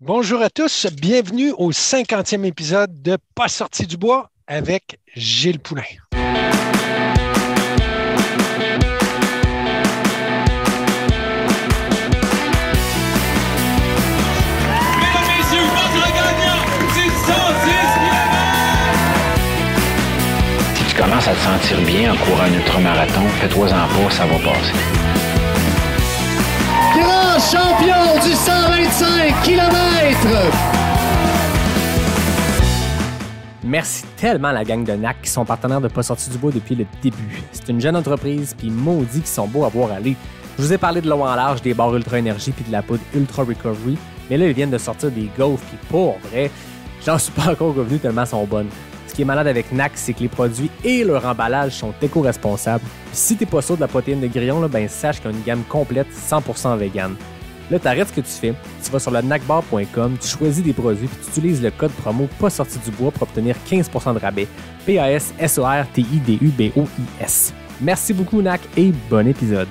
Bonjour à tous, bienvenue au 50e épisode de Pas sorti du bois avec Gilles Poulain. Mesdames, messieurs, votre gagnant, c'est 110 km! Si tu commences à te sentir bien en courant un ultramarathon, fais-toi-en pas, ça va passer. Grand champion du 125 km! Merci tellement à la gang de NAC qui sont partenaires de Pas sorti du bois depuis le début. C'est une jeune entreprise, puis maudit qui sont beaux à voir aller. Je vous ai parlé de l'eau en large, des barres Ultra Énergie puis de la poudre Ultra Recovery, mais là, ils viennent de sortir des gaufres, puis pour vrai, j'en suis pas encore revenu tellement elles sont bonnes. Ce qui est malade avec NAC, c'est que les produits et leur emballage sont éco-responsables. Puis si t'es pas sûr de la protéine de grillon, là, ben sache qu'il y a une gamme complète 100% vegan. Là, t'arrêtes ce que tu fais, tu vas sur le nacbar.com, tu choisis des produits puis tu utilises le code promo pas sorti du bois pour obtenir 15% de rabais. PASSORTIDUBOIS. Merci beaucoup NAC et bon épisode.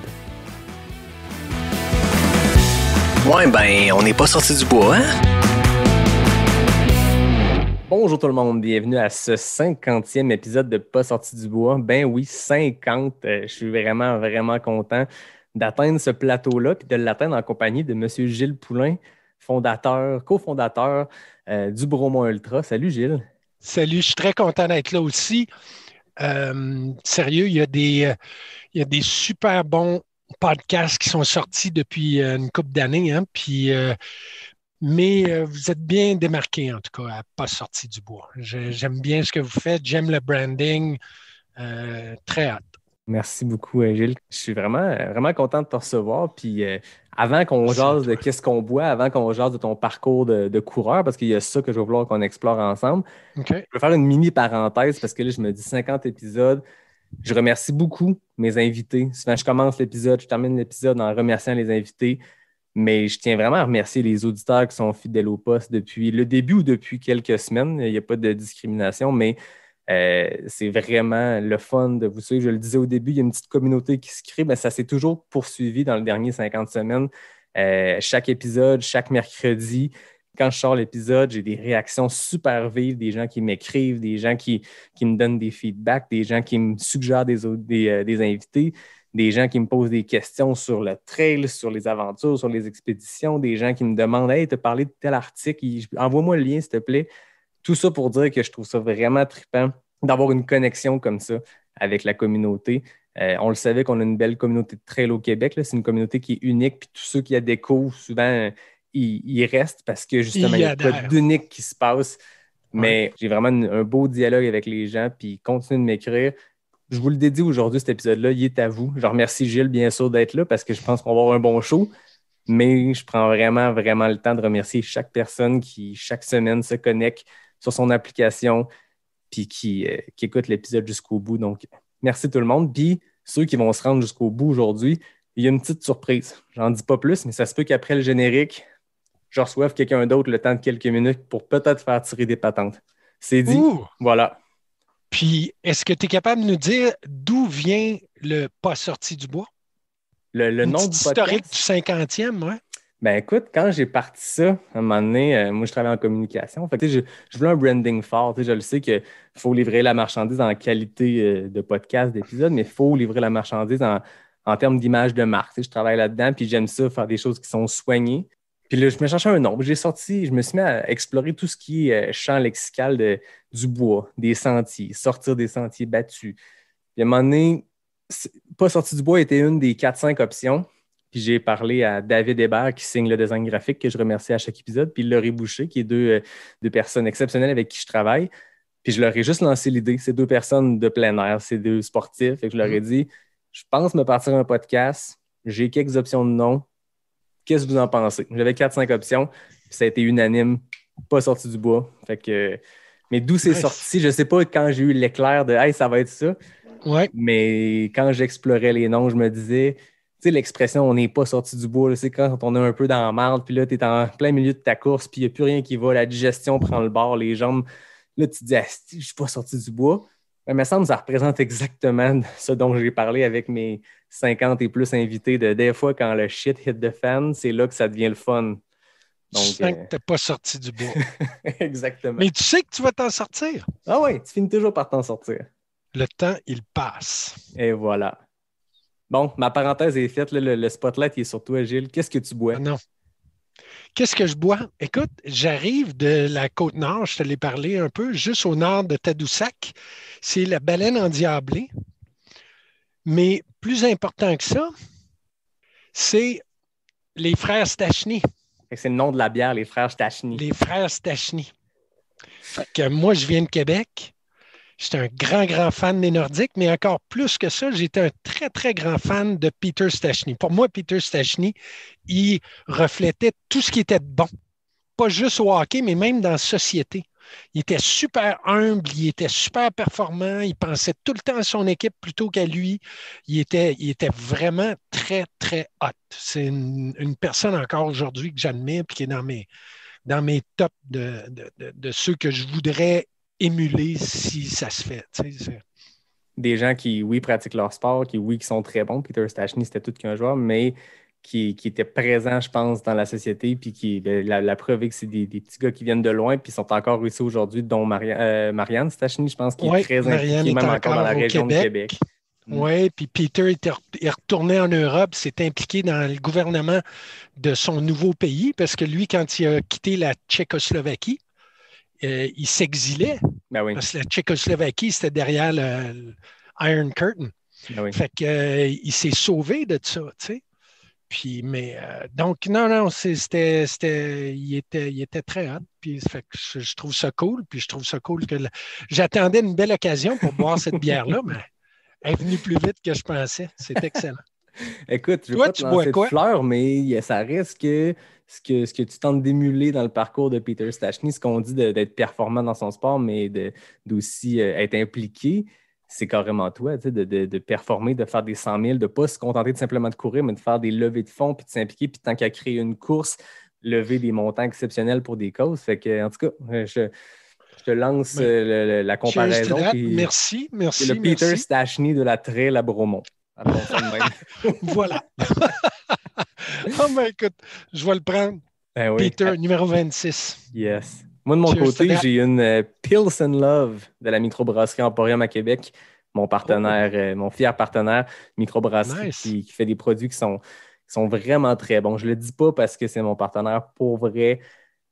Ouais, ben, on n'est pas sorti du bois, hein? Bonjour tout le monde, bienvenue à ce 50e épisode de Pas sorti du bois. Ben oui, 50, je suis vraiment content d'atteindre ce plateau-là puis de l'atteindre en compagnie de M. Gilles Poulain, cofondateur du Bromont Ultra. Salut Gilles. Salut, je suis très content d'être là aussi. Sérieux, il y a des super bons podcasts qui sont sortis depuis une couple d'années, hein, mais vous êtes bien démarqué, en tout cas, à Pas sorti du bois. J'aime bien ce que vous faites, j'aime le branding, très hâte. Merci beaucoup Gilles. Je suis vraiment content de te recevoir. Puis avant qu'on Merci jase à de toi. qu'est-ce qu'on boit, avant qu'on jase de ton parcours de coureur, parce qu'il y a ça que je vais vouloir qu'on explore ensemble, OK. je vais faire une mini parenthèse parce que là, je me dis 50 épisodes. Je remercie beaucoup mes invités. Souvent, je commence l'épisode, je termine l'épisode en remerciant les invités. Mais je tiens vraiment à remercier les auditeurs qui sont fidèles au poste depuis le début ou depuis quelques semaines. Il n'y a pas de discrimination, mais c'est vraiment le fun de vous suivre. Je le disais au début, il y a une petite communauté qui se crée, mais ça s'est toujours poursuivi dans les dernières 50 semaines. Chaque épisode, chaque mercredi, quand je sors l'épisode, j'ai des réactions super vives, des gens qui m'écrivent, des gens qui me donnent des feedbacks, des gens qui me suggèrent des invités, des gens qui me posent des questions sur le trail, sur les aventures, sur les expéditions, des gens qui me demandent « Hey, tu as parlé de tel article, envoie-moi le lien, s'il te plaît. » Tout ça pour dire que je trouve ça vraiment trippant d'avoir une connexion comme ça avec la communauté. On le savait qu'on a une belle communauté de trail au Québec. Là. C'est une communauté qui est unique. Puis tous ceux qui la découvrent, souvent, ils restent parce que justement, il n'y a pas d'unique qui se passe. Mais j'ai vraiment un beau dialogue avec les gens. Puis continuez de m'écrire. Je vous le dédie aujourd'hui, cet épisode-là. Il est à vous. Je remercie Gilles, bien sûr, d'être là parce que je pense qu'on va avoir un bon show. Mais je prends vraiment le temps de remercier chaque personne qui, chaque semaine, se connecte sur son application puis qui écoute l'épisode jusqu'au bout. Donc, merci tout le monde. Puis, ceux qui vont se rendre jusqu'au bout aujourd'hui, il y a une petite surprise. J'en dis pas plus, mais ça se peut qu'après le générique, je reçoive quelqu'un d'autre le temps de quelques minutes pour peut-être faire tirer des patentes. C'est dit. Ouh! Voilà. Puis, est-ce que tu es capable de nous dire d'où vient le Pas sorti du bois? Le Une nom petite du historique podcast. du 50e, ouais. Ben écoute, quand j'ai parti ça, à un moment donné, moi je travaille en communication. Fait que, je voulais un branding fort. Je le sais qu'il faut livrer la marchandise en qualité de podcast, d'épisode, mais il faut livrer la marchandise en termes d'image de marque. Je travaille là-dedans, puis j'aime ça, faire des choses qui sont soignées. Puis là, je me cherchais un nom. Je me suis mis à explorer tout ce qui est champ lexical du bois, des sentiers, sortir des sentiers battus. Puis à un moment donné, pas sorti du bois était une des 4-5 options. Puis j'ai parlé à David Hébert qui signe le design graphique que je remercie à chaque épisode, puis Laurie Boucher qui est deux personnes exceptionnelles avec qui je travaille. Puis je leur ai juste lancé l'idée. C'est deux personnes de plein air, c'est deux sportifs. Et je leur ai dit, je pense me partir un podcast. J'ai quelques options de nom. Qu'est-ce que vous en pensez? J'avais 4-5 options. Puis ça a été unanime. Pas sorti du bois. Fait que, mais d'où c'est sorti, je ne sais pas quand j'ai eu l'éclair de « Hey, ça va être ça ». Ouais. Mais quand j'explorais les noms, je me disais... Tu sais, l'expression « on n'est pas sorti du bois », c'est quand on est un peu dans la marde, puis là, tu es en plein milieu de ta course, puis il n'y a plus rien qui va, la digestion prend le bord, les jambes. Là, tu te dis « Ah, je ne suis pas sorti du bois ». Mais il me semble que ça représente exactement ce dont j'ai parlé avec mes 50 et plus invités de des fois, quand le shit hit the fan, c'est là que ça devient le fun. Donc, tu sens que tu n'es pas sorti du bois. Exactement. Mais tu sais que tu vas t'en sortir. Ah oui, tu finis toujours par t'en sortir. Le temps, il passe. Et voilà. Bon, ma parenthèse est faite. Là, le spotlight il est sur toi, Gilles. Qu'est-ce que tu bois? Ah non. Qu'est-ce que je bois? Écoute, j'arrive de la Côte-Nord, je te l'ai parlé un peu, juste au nord de Tadoussac. C'est la baleine endiablée. Mais plus important que ça, c'est les frères Stachny. C'est le nom de la bière, les frères Stachny. Les frères Stachny. Fait que moi, je viens de Québec. J'étais un grand, grand fan des Nordiques, mais encore plus que ça, j'étais un très, très grand fan de Peter Stachny. Pour moi, Peter Stachny, il reflétait tout ce qui était de bon. Pas juste au hockey, mais même dans la société. Il était super humble, il était super performant, il pensait tout le temps à son équipe plutôt qu'à lui. Il était vraiment très, très hot. C'est une personne encore aujourd'hui que j'admire et qui est dans mes tops de ceux que je voudrais émuler si ça se fait. Des gens qui, oui, pratiquent leur sport, qui sont très bons. Peter Stachny, c'était tout qu'un joueur, mais qui étaient présents, je pense, dans la société. Puis la preuve est que c'est des petits gars qui viennent de loin puis sont encore ici aujourd'hui, dont Marianne Stachny, je pense, qui est très impliquée, même encore dans la région de Québec. Oui, puis Peter est retourné en Europe, s'est impliqué dans le gouvernement de son nouveau pays, parce que lui, quand il a quitté la Tchécoslovaquie, il s'exilait. Ben oui. Parce que la Tchécoslovaquie, c'était derrière le Iron Curtain. Ben oui. Fait qu'il s'est sauvé de ça, tu sais. Puis, donc, non, il était très hot. Puis, fait que je trouve ça cool. Puis, je trouve ça cool que j'attendais une belle occasion pour boire cette bière-là, mais elle est venue plus vite que je pensais. C'est excellent. Écoute, je ne vais pas te lancer de fleurs, mais ça reste que ce que tu tentes d'émuler dans le parcours de Peter Stachny, ce qu'on dit d'être performant dans son sport, mais d'aussi être impliqué, c'est carrément toi, de performer, de faire des 100 000, de ne pas se contenter de simplement de courir, mais de faire des levées de fonds, puis de s'impliquer, puis tant qu'à créer une course, lever des montants exceptionnels pour des causes. Fait que, en tout cas, je te lance la comparaison. Merci. C'est le Peter Stachny de la Trail à Bromont. Voilà. Oh, ben écoute, je vais le prendre. Ben oui. Peter, numéro 26. Yes. Moi, de mon côté, j'ai une Pilsen Love de la microbrasserie Emporium à Québec. Mon partenaire, mon fier partenaire, microbrasserie qui fait des produits qui sont vraiment très bons. Je ne le dis pas parce que c'est mon partenaire. Pour vrai,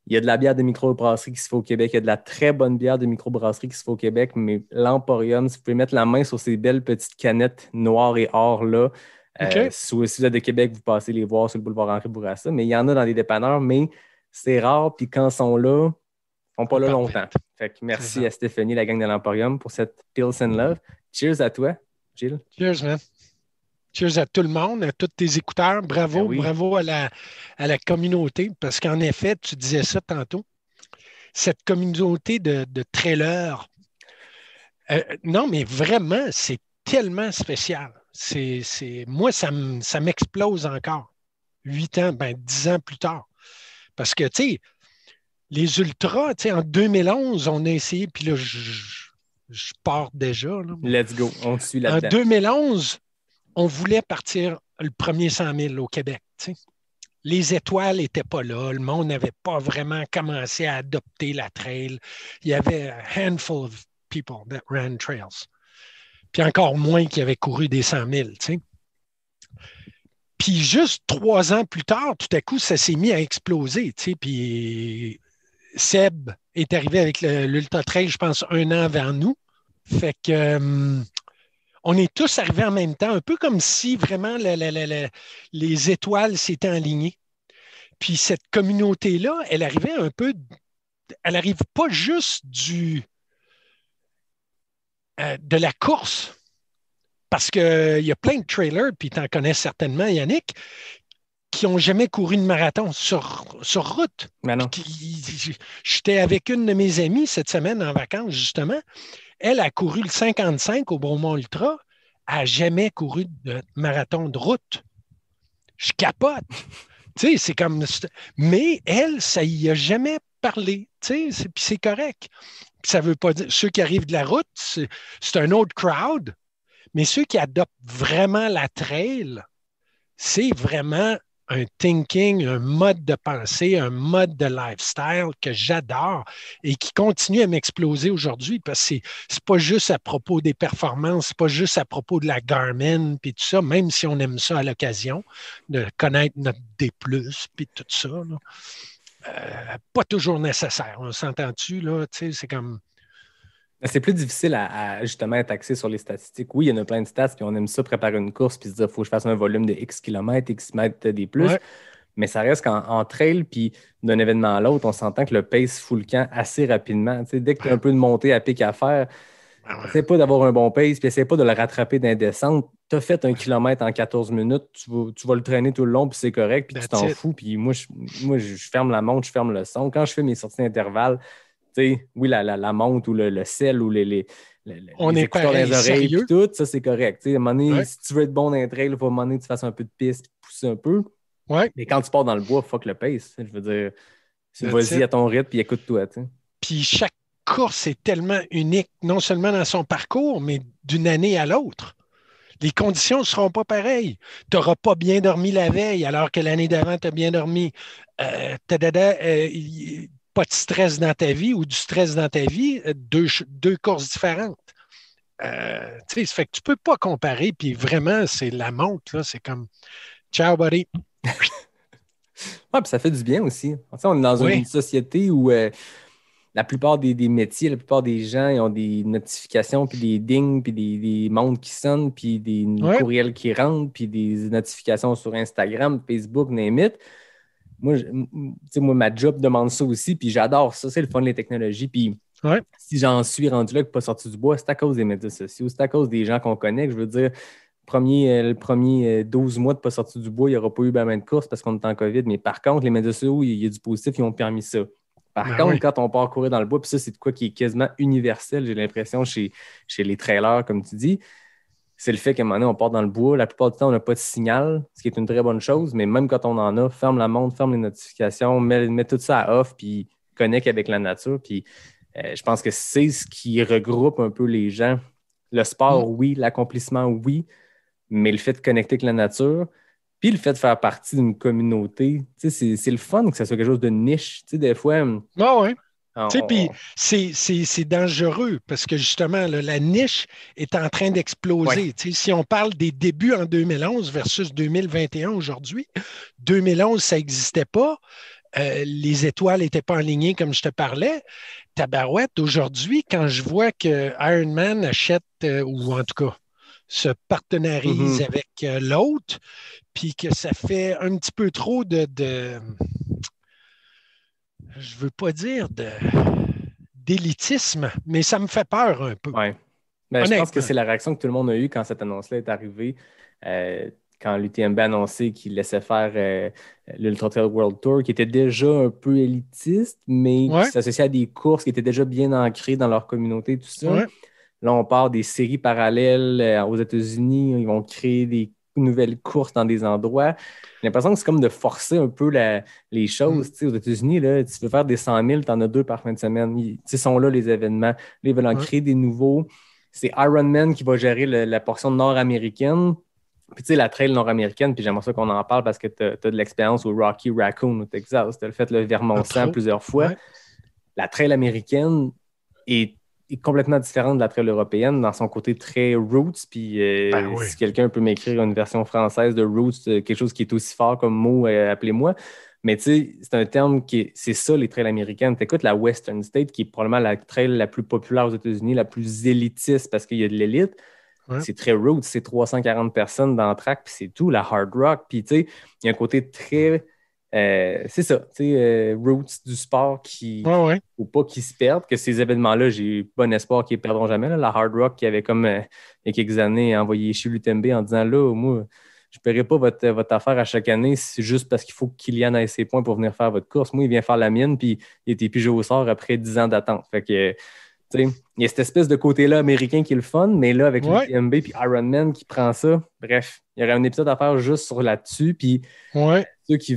il y a de la bière de microbrasserie qui se fait au Québec. Il y a de la très bonne bière de microbrasserie qui se fait au Québec. Mais l'Emporium, si vous pouvez mettre la main sur ces belles petites canettes noires et or-là, si vous êtes de Québec, vous passez les voir sur le boulevard Henri Bourassa. Mais il y en a dans les dépanneurs, mais c'est rare. Puis quand ils sont là, ils ne sont pas là longtemps. Fait que merci à Stéphanie, la gang de l'Emporium, pour cette Pilsen Love. Cheers à toi, Gilles. Cheers, man. Cheers à tout le monde, à tous tes écouteurs. Bravo, bravo à la communauté, parce qu'en effet, tu disais ça tantôt, cette communauté de trailers, non, mais vraiment, c'est tellement spécial. Moi, ça m'explose encore. 10 ans plus tard. Parce que, tu sais, les ultras, tu sais, en 2011, on a essayé, puis là, je pars déjà. Là. Let's go, on te suit là-dedans. En 2011, on voulait partir le premier 100 000 au Québec. Tu sais. Les étoiles n'étaient pas là. Le monde n'avait pas vraiment commencé à adopter la trail. Il y avait a handful of people that ran trails. Puis encore moins qui avaient couru des 100 000. Tu sais. Puis juste 3 ans plus tard, tout à coup, ça s'est mis à exploser. Tu sais. Puis Seb est arrivé avec l'Ultra Trail, je pense, 1 an avant nous. Fait que on est tous arrivés en même temps, un peu comme si vraiment les étoiles s'étaient alignées. Puis cette communauté-là, elle arrivait un peu, elle n'arrive pas juste de la course, parce qu'il y a plein de trailers, puis tu en connais certainement, Yannick, qui n'ont jamais couru de marathon sur route. Ben non. J'étais avec une de mes amies cette semaine en vacances, justement. Elle a couru le 55 au Bromont Ultra. Elle n'a jamais couru de marathon de route. Je capote. Tu sais, c'est comme... Mais elle, ça y a jamais parlé. Tu sais, puis c'est correct. Puis ça ne veut pas dire... Ceux qui arrivent de la route, c'est un autre crowd. Mais ceux qui adoptent vraiment la trail, c'est vraiment un thinking, un mode de pensée, un mode de lifestyle que j'adore et qui continue à m'exploser aujourd'hui parce que c'est pas juste à propos des performances, c'est pas juste à propos de la Garmin puis tout ça, même si on aime ça à l'occasion, de connaître notre D+, puis tout ça. Là. Pas toujours nécessaire. On s'entend-tu, là? Tu sais, c'est comme. C'est plus difficile à justement être axé sur les statistiques. Oui, il y en a plein de stats, puis on aime ça préparer une course, puis se dire, il faut que je fasse un volume de X kilomètres, X mètres des plus. Ouais. Mais ça reste qu'en trail, puis d'un événement à l'autre, on s'entend que le pace fout le camp assez rapidement. Tu sais, dès que tu as un peu de montée à pic à faire, essaie pas d'avoir un bon pace, puis essaie pas de le rattraper dans les descentes. Tu as fait 1 kilomètre en 14 minutes, tu vas le traîner tout le long, puis c'est correct, puis tu t'en fous. Puis moi, je ferme la montre, je ferme le son. Quand je fais mes sorties d'intervalle, tu sais, oui, la montre ou le sel ou les on est écouteurs dans les oreilles, puis tout, ça, c'est correct. Tu sais, à un moment donné, si tu veux être bon dans les trails, il faut à un moment donné que tu fasses un peu de piste, puis pousser un peu. Ouais. Mais quand tu pars dans le bois, fuck le pace. Je veux dire, vas-y à ton rythme, puis écoute-toi. Tu sais. Puis chaque course est tellement unique, non seulement dans son parcours, mais d'une année à l'autre. Les conditions ne seront pas pareilles. Tu n'auras pas bien dormi la veille, alors que l'année d'avant, tu as bien dormi. Pas de stress dans ta vie ou du stress dans ta vie, deux courses différentes. Ça fait que tu ne peux pas comparer, puis vraiment, c'est la montre, là, c'est comme ciao, buddy. Ouais, puis ça fait du bien aussi. On est dans une société où la plupart des métiers, la plupart des gens ils ont des notifications, puis des dings, puis des montres qui sonnent, puis des courriels qui rentrent, puis des notifications sur Instagram, Facebook, name it. Moi, ma job demande ça aussi, puis j'adore ça. C'est le fun, les technologies. Puis si j'en suis rendu là, que pas sorti du bois, c'est à cause des médias sociaux, c'est à cause des gens qu'on connaît. Que je veux dire, le premier 12 mois de pas sorti du bois, il n'y aura pas eu ben de course parce qu'on est en COVID. Mais par contre, les médias sociaux, il y a du positif, ils ont permis ça. Par contre, quand on part courir dans le bois, puis ça, c'est de quoi qui est quasiment universel, j'ai l'impression, chez les trailers, comme tu dis, c'est le fait qu'à un moment donné, on part dans le bois. La plupart du temps, on n'a pas de signal, ce qui est une très bonne chose, mais même quand on en a, ferme la montre, ferme les notifications, mets tout ça à off, puis connecte avec la nature. Puis je pense que c'est ce qui regroupe un peu les gens. Le sport, oui, l'accomplissement, oui, mais le fait de connecter avec la nature, puis le fait de faire partie d'une communauté, c'est le fun que ça soit quelque chose de niche. Des fois... Puis c'est dangereux parce que justement, là, la niche est en train d'exploser. Si on parle des débuts en 2011 versus 2021 aujourd'hui, 2011, ça n'existait pas. Les étoiles n'étaient pas alignées comme je te parlais. Tabarouette, aujourd'hui, quand je vois que Ironman achète, ou en tout cas, se partenarise avec l'autre, puis que ça fait un petit peu trop de je ne veux pas dire d'élitisme, mais ça me fait peur un peu. Oui. Je pense que c'est la réaction que tout le monde a eue quand cette annonce-là est arrivée. Quand l'UTMB a annoncé qu'il laissait faire l'Ultra Trail World Tour, qui était déjà un peu élitiste, mais qui s'associait à des courses qui étaient déjà bien ancrées dans leur communauté, tout ça. Là, on part des séries parallèles aux États-Unis. Ils vont créer des nouvelles courses dans des endroits. J'ai l'impression que c'est comme de forcer un peu les choses. Aux États-Unis, là, tu veux faire des 100 000, tu en as 2 par fin de semaine. Ils sont là, les événements. Là, ils veulent en créer des nouveaux. C'est Ironman qui va gérer la portion nord-américaine. Puis, tu sais, la trail nord-américaine, puis j'aimerais ça qu'on en parle parce que tu as de l'expérience au Rocky Raccoon au Texas. Tu as fait le Vermont-San plusieurs fois. La trail américaine est complètement différente de la trail européenne dans son côté très roots. Puis si quelqu'un peut m'écrire une version française de roots, quelque chose qui est aussi fort comme mot, appelez-moi. Mais tu sais, c'est un terme c'est ça, les trails américaines. Tu écoutes la Western State, qui est probablement la trail la plus populaire aux États-Unis, la plus élitiste parce qu'il y a de l'élite. C'est très roots, c'est 340 personnes dans le track, puis c'est tout, la hard rock. Puis tu sais, il y a un côté très... c'est ça, tu sais, roots du sport qui faut pas qu'ils se perdent, que ces événements-là, j'ai bon espoir qu'ils ne perdront jamais. Là. La Hard Rock qui avait comme il y a quelques années envoyé chez l'UTMB en disant là, moi, je ne paierai pas votre affaire à chaque année, c'est juste parce qu'il faut que Kylian ait ses points pour venir faire votre course. Moi, il vient faire la mienne, puis il était pigé au sort après 10 ans d'attente. Fait que il y a cette espèce de côté-là américain qui est le fun, mais là, avec l'UTMB puis Ironman qui prend ça, bref, il y aurait un épisode à faire juste sur là-dessus. Puis ceux qui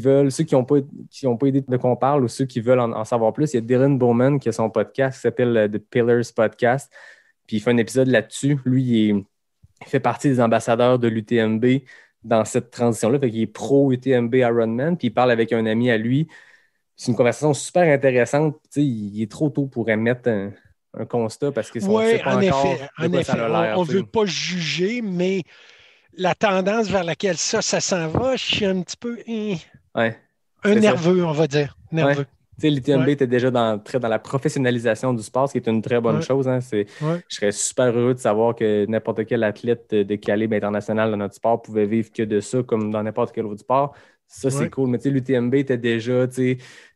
n'ont pas idée de quoi on parle ou ceux qui veulent en savoir plus, il y a Dylan Bowman qui a son podcast qui s'appelle The Pillars Podcast. Puis il fait un épisode là-dessus. Lui, il fait partie des ambassadeurs de l'UTMB dans cette transition-là. Fait qu'il est pro UTMB Ironman, puis il parle avec un ami à lui. C'est une conversation super intéressante. Tu sais, il est trop tôt pour émettre un constat parce qu'on ne sait pas encore de quoi ça a l'air. On ne veut pas juger, mais la tendance vers laquelle ça s'en va, je suis un petit peu nerveux, on va dire. Nerveux. Ouais. L'UTMB était déjà très dans la professionnalisation du sport, ce qui est une très bonne chose. Hein. Je serais super heureux de savoir que n'importe quel athlète de calibre international dans notre sport pouvait vivre que de ça, comme dans n'importe quel autre sport. Ça, c'est cool. Mais l'UTMB était déjà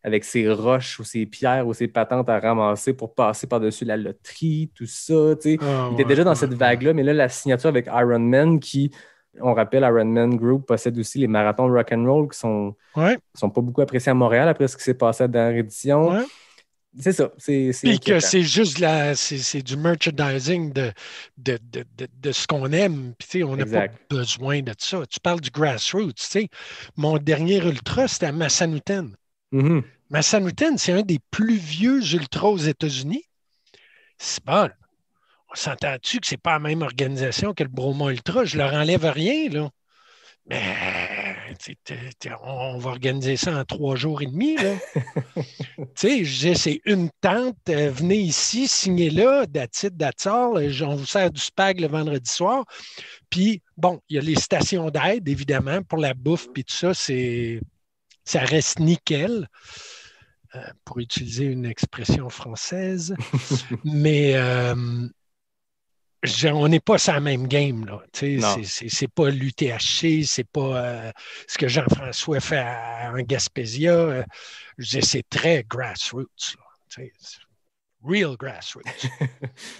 avec ses roches ou ses pierres ou ses patentes à ramasser pour passer par-dessus la loterie, tout ça. Il était déjà dans cette vague-là. Mais là, la signature avec Ironman qui... On rappelle, Ironman Group possède aussi les marathons rock'n'roll qui sont pas beaucoup appréciés à Montréal après ce qui s'est passé à la dernière édition. Ouais. C'est ça. Puis que c'est juste c'est du merchandising de ce qu'on aime. Puis on n'a pas besoin de ça. Tu parles du grassroots. Mon dernier ultra, c'était à Massanutten. Mm-hmm. Massanutten, c'est un des plus vieux ultras aux États-Unis. C'est bon. On s'entend-tu que c'est pas la même organisation que le Bromont Ultra? Je leur enlève rien, là. Mais on va organiser ça en 3 jours et demi, là. Je dis, c'est une tente, venez ici, signez là, that's it, that's all. On vous sert du spag le vendredi soir. Puis, bon, il y a les stations d'aide, évidemment, pour la bouffe, puis tout ça, ça reste nickel. Pour utiliser une expression française. Mais... on n'est pas sur la même game, là. C'est pas l'UTHC, c'est pas ce que Jean-François fait en Gaspésia. C'est très grassroots, là. Real grassroots.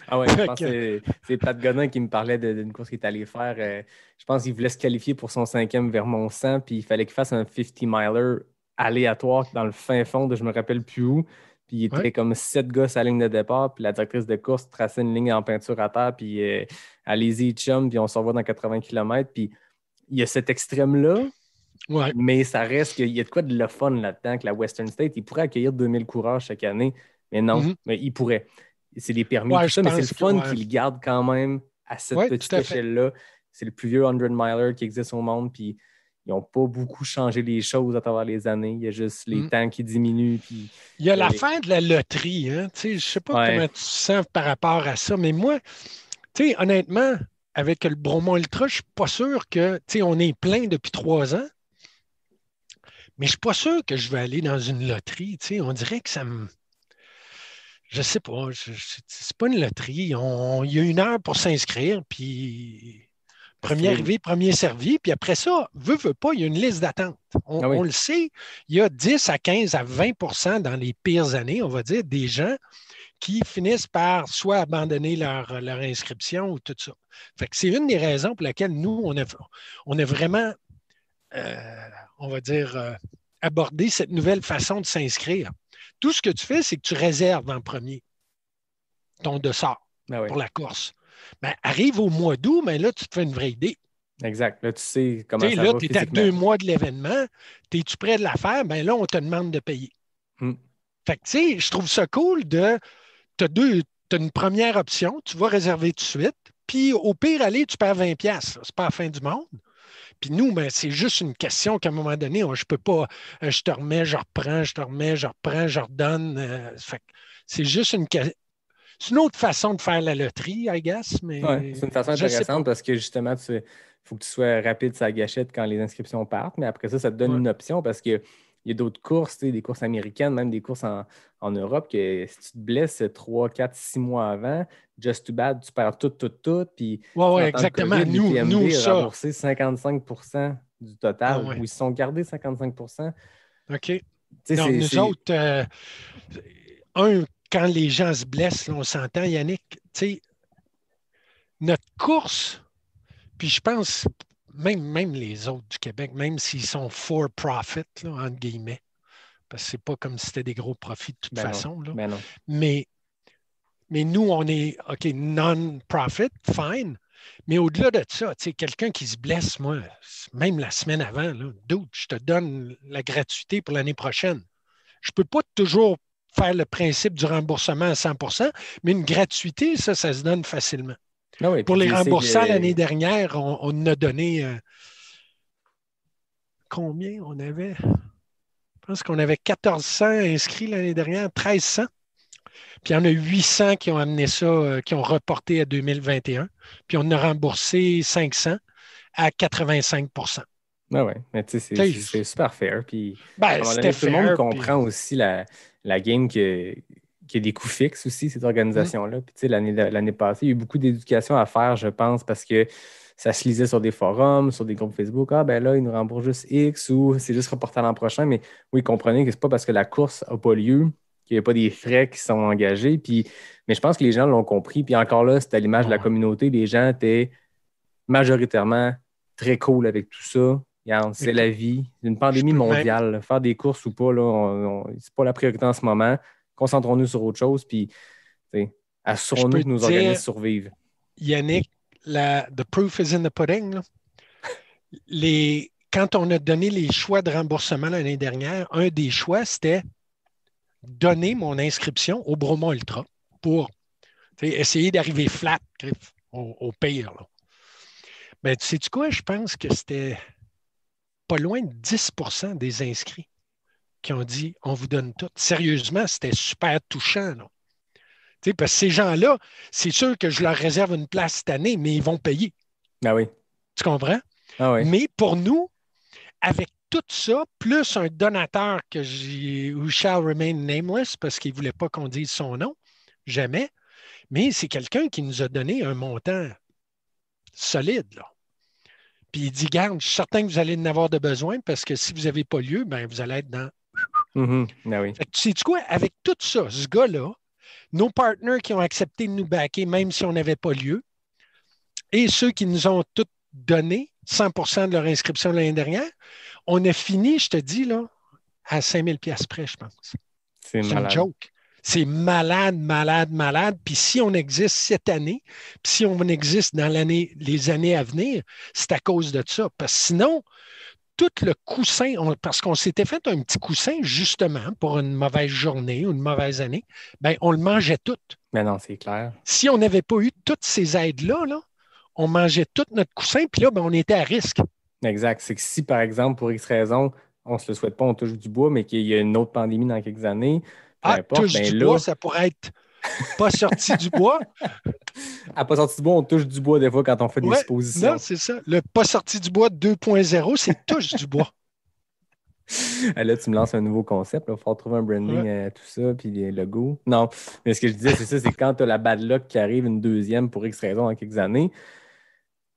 Ah ouais, je pense que c'est Pat Godin qui me parlait d'une course qu'il est allé faire. Je pense qu'il voulait se qualifier pour son 5e Vermont 100, puis il fallait qu'il fasse un 50-miler aléatoire dans le fin fond de je me rappelle plus où. Puis il était comme 7 gars à la ligne de départ, puis la directrice de course traçait une ligne en peinture à terre, puis allez-y, chum, puis on se revoit dans 80 km. Puis il y a cet extrême-là, mais ça reste qu'il y a de quoi de le fun là-dedans, que la Western State, il pourrait accueillir 2000 coureurs chaque année, mais non, mais il pourrait. C'est des permis, tout ça, mais c'est le fun qu'il garde quand même à cette petite échelle-là. C'est le plus vieux 100-miler qui existe au monde, puis ils n'ont pas beaucoup changé les choses à travers les années. Il y a juste les temps qui diminuent. Puis, il y a l'affaire de la loterie. Hein? Je ne sais pas comment tu te sens par rapport à ça, mais moi, honnêtement, avec le Bromont Ultra, je ne suis pas sûr que... On est plein depuis 3 ans, mais je ne suis pas sûr que je vais aller dans une loterie. On dirait que ça me... Je ne sais pas. C'est pas une loterie. Il y a 1 heure pour s'inscrire, puis... Premier arrivé, premier servi. Puis après ça, veut pas, il y a une liste d'attente. On le sait, il y a 10 à 15 à 20 % dans les pires années, on va dire, des gens qui finissent par soit abandonner leur inscription ou tout ça. Fait que c'est une des raisons pour laquelle nous, on a vraiment, on va dire, abordé cette nouvelle façon de s'inscrire. Tout ce que tu fais, c'est que tu réserves en premier ton dossard pour la course. Ben, arrive au mois d'août, mais là, tu te fais une vraie idée. Exact. Là, tu sais comment ça va. Là, tu es à 2 mois de l'événement. Es-tu prêt de la faire? Ben là, on te demande de payer. Fait que, tu sais, je trouve ça cool de... Tu as une première option, tu vas réserver tout de suite, puis au pire, allez, tu perds 20$. C'est pas la fin du monde. Puis nous, ben, c'est juste une question qu'à un moment donné, je peux pas... je te remets, je reprends, je te remets, je reprends, je redonne. Fait que c'est juste une question... C'est une autre façon de faire la loterie, I guess, mais... c'est une façon intéressante parce que justement, il faut que tu sois rapide sur la gâchette quand les inscriptions partent, mais après ça, ça te donne une option parce qu'il y a d'autres courses, des courses américaines, même des courses en Europe, que si tu te blesses 3, 4, 6 mois avant, just too bad, tu perds tout, puis... Oui, exactement. COVID, nous, ça. Remboursé 55% du total, où ils se sont gardés 55%. OK. Donc, nous autres, quand les gens se blessent, là, on s'entend, Yannick, notre course, puis je pense, même les autres du Québec, même s'ils sont for profit, là, entre guillemets, parce que c'est pas comme si c'était des gros profits de toute façon. Là. Non. Mais nous, on est, OK, non-profit, fine, mais au-delà de ça, quelqu'un qui se blesse, moi, même la semaine avant, là, dude, je te donne la gratuité pour l'année prochaine. Je peux pas toujours faire le principe du remboursement à 100%, mais une gratuité, ça se donne facilement. Pour les remboursants, l'année dernière, on a donné combien on avait? Je pense qu'on avait 1400 inscrits l'année dernière, 1300. Puis il y en a 800 qui ont amené ça, qui ont reporté à 2021. Puis on a remboursé 500 à 85 %. Ouais. Mais tu sais, c'est super fair. Puis, à un moment donné, tout le monde comprend aussi la game qu'il y a des coûts fixes aussi, cette organisation-là. Puis, tu sais, l'année passée, il y a eu beaucoup d'éducation à faire, je pense, parce que ça se lisait sur des forums, sur des groupes Facebook. Ah, ben là, ils nous remboursent juste X ou c'est juste reporté à l'an prochain. Mais oui, comprenez que c'est pas parce que la course n'a pas lieu qu'il n'y a pas des frais qui sont engagés. Puis, mais je pense que les gens l'ont compris. Puis encore là, c'était à l'image de la communauté. Les gens étaient majoritairement très cool avec tout ça. Regarde, c'est la vie. Une pandémie mondiale. Faire des courses ou pas, là, c'est pas la priorité en ce moment. Concentrons-nous sur autre chose. Puis, assurons-nous que nos organismes survivent. Yannick, the proof is in the pudding. Quand on a donné les choix de remboursement l'année dernière, un des choix, c'était donner mon inscription au Bromont Ultra pour essayer d'arriver flat au pire. Là. Ben, tu sais-tu quoi? Je pense que c'était pas loin de 10 % des inscrits qui ont dit on vous donne tout. Sérieusement, c'était super touchant. Là. Parce que ces gens-là, c'est sûr que je leur réserve une place cette année, mais ils vont payer. Ah oui. Tu comprends? Ah oui. Mais pour nous, avec tout ça, plus un donateur who shall remain nameless parce qu'il ne voulait pas qu'on dise son nom, jamais, mais c'est quelqu'un qui nous a donné un montant solide. Là. Puis il dit, garde, je suis certain que vous allez en avoir de besoin parce que si vous n'avez pas lieu, ben, vous allez être dans... Ah oui. Fait que, tu sais quoi? Avec tout ça, ce gars-là, nos partenaires qui ont accepté de nous backer, même si on n'avait pas lieu, et ceux qui nous ont tout donné 100 % de leur inscription l'année dernière, on a fini, je te dis, là, à 5 000 $ près, je pense. C'est malade. Une joke. C'est malade. Puis si on existe cette année, puis si on existe dans les années à venir, c'est à cause de ça. Parce que sinon, tout le coussin, parce qu'on s'était fait un petit coussin justement pour une mauvaise journée ou une mauvaise année, bien, on le mangeait tout. Mais non, c'est clair. Si on n'avait pas eu toutes ces aides-là, là, on mangeait tout notre coussin, puis là, ben, on était à risque. Exact. C'est que si, par exemple, pour X raison, on ne se le souhaite pas, on touche du bois, mais qu'il y a une autre pandémie dans quelques années, touche du bois, ça pourrait être pas sorti du bois. Pas sorti du bois, on touche du bois des fois quand on fait des suppositions. Non, c'est ça. Le pas sorti du bois 2.0, c'est touche du bois. Là, tu me lances un nouveau concept. Il faut trouver un branding à tout ça, puis les logos. Non, mais ce que je disais, c'est ça, c'est quand tu as la bad luck qui arrive une deuxième pour X raison dans quelques années,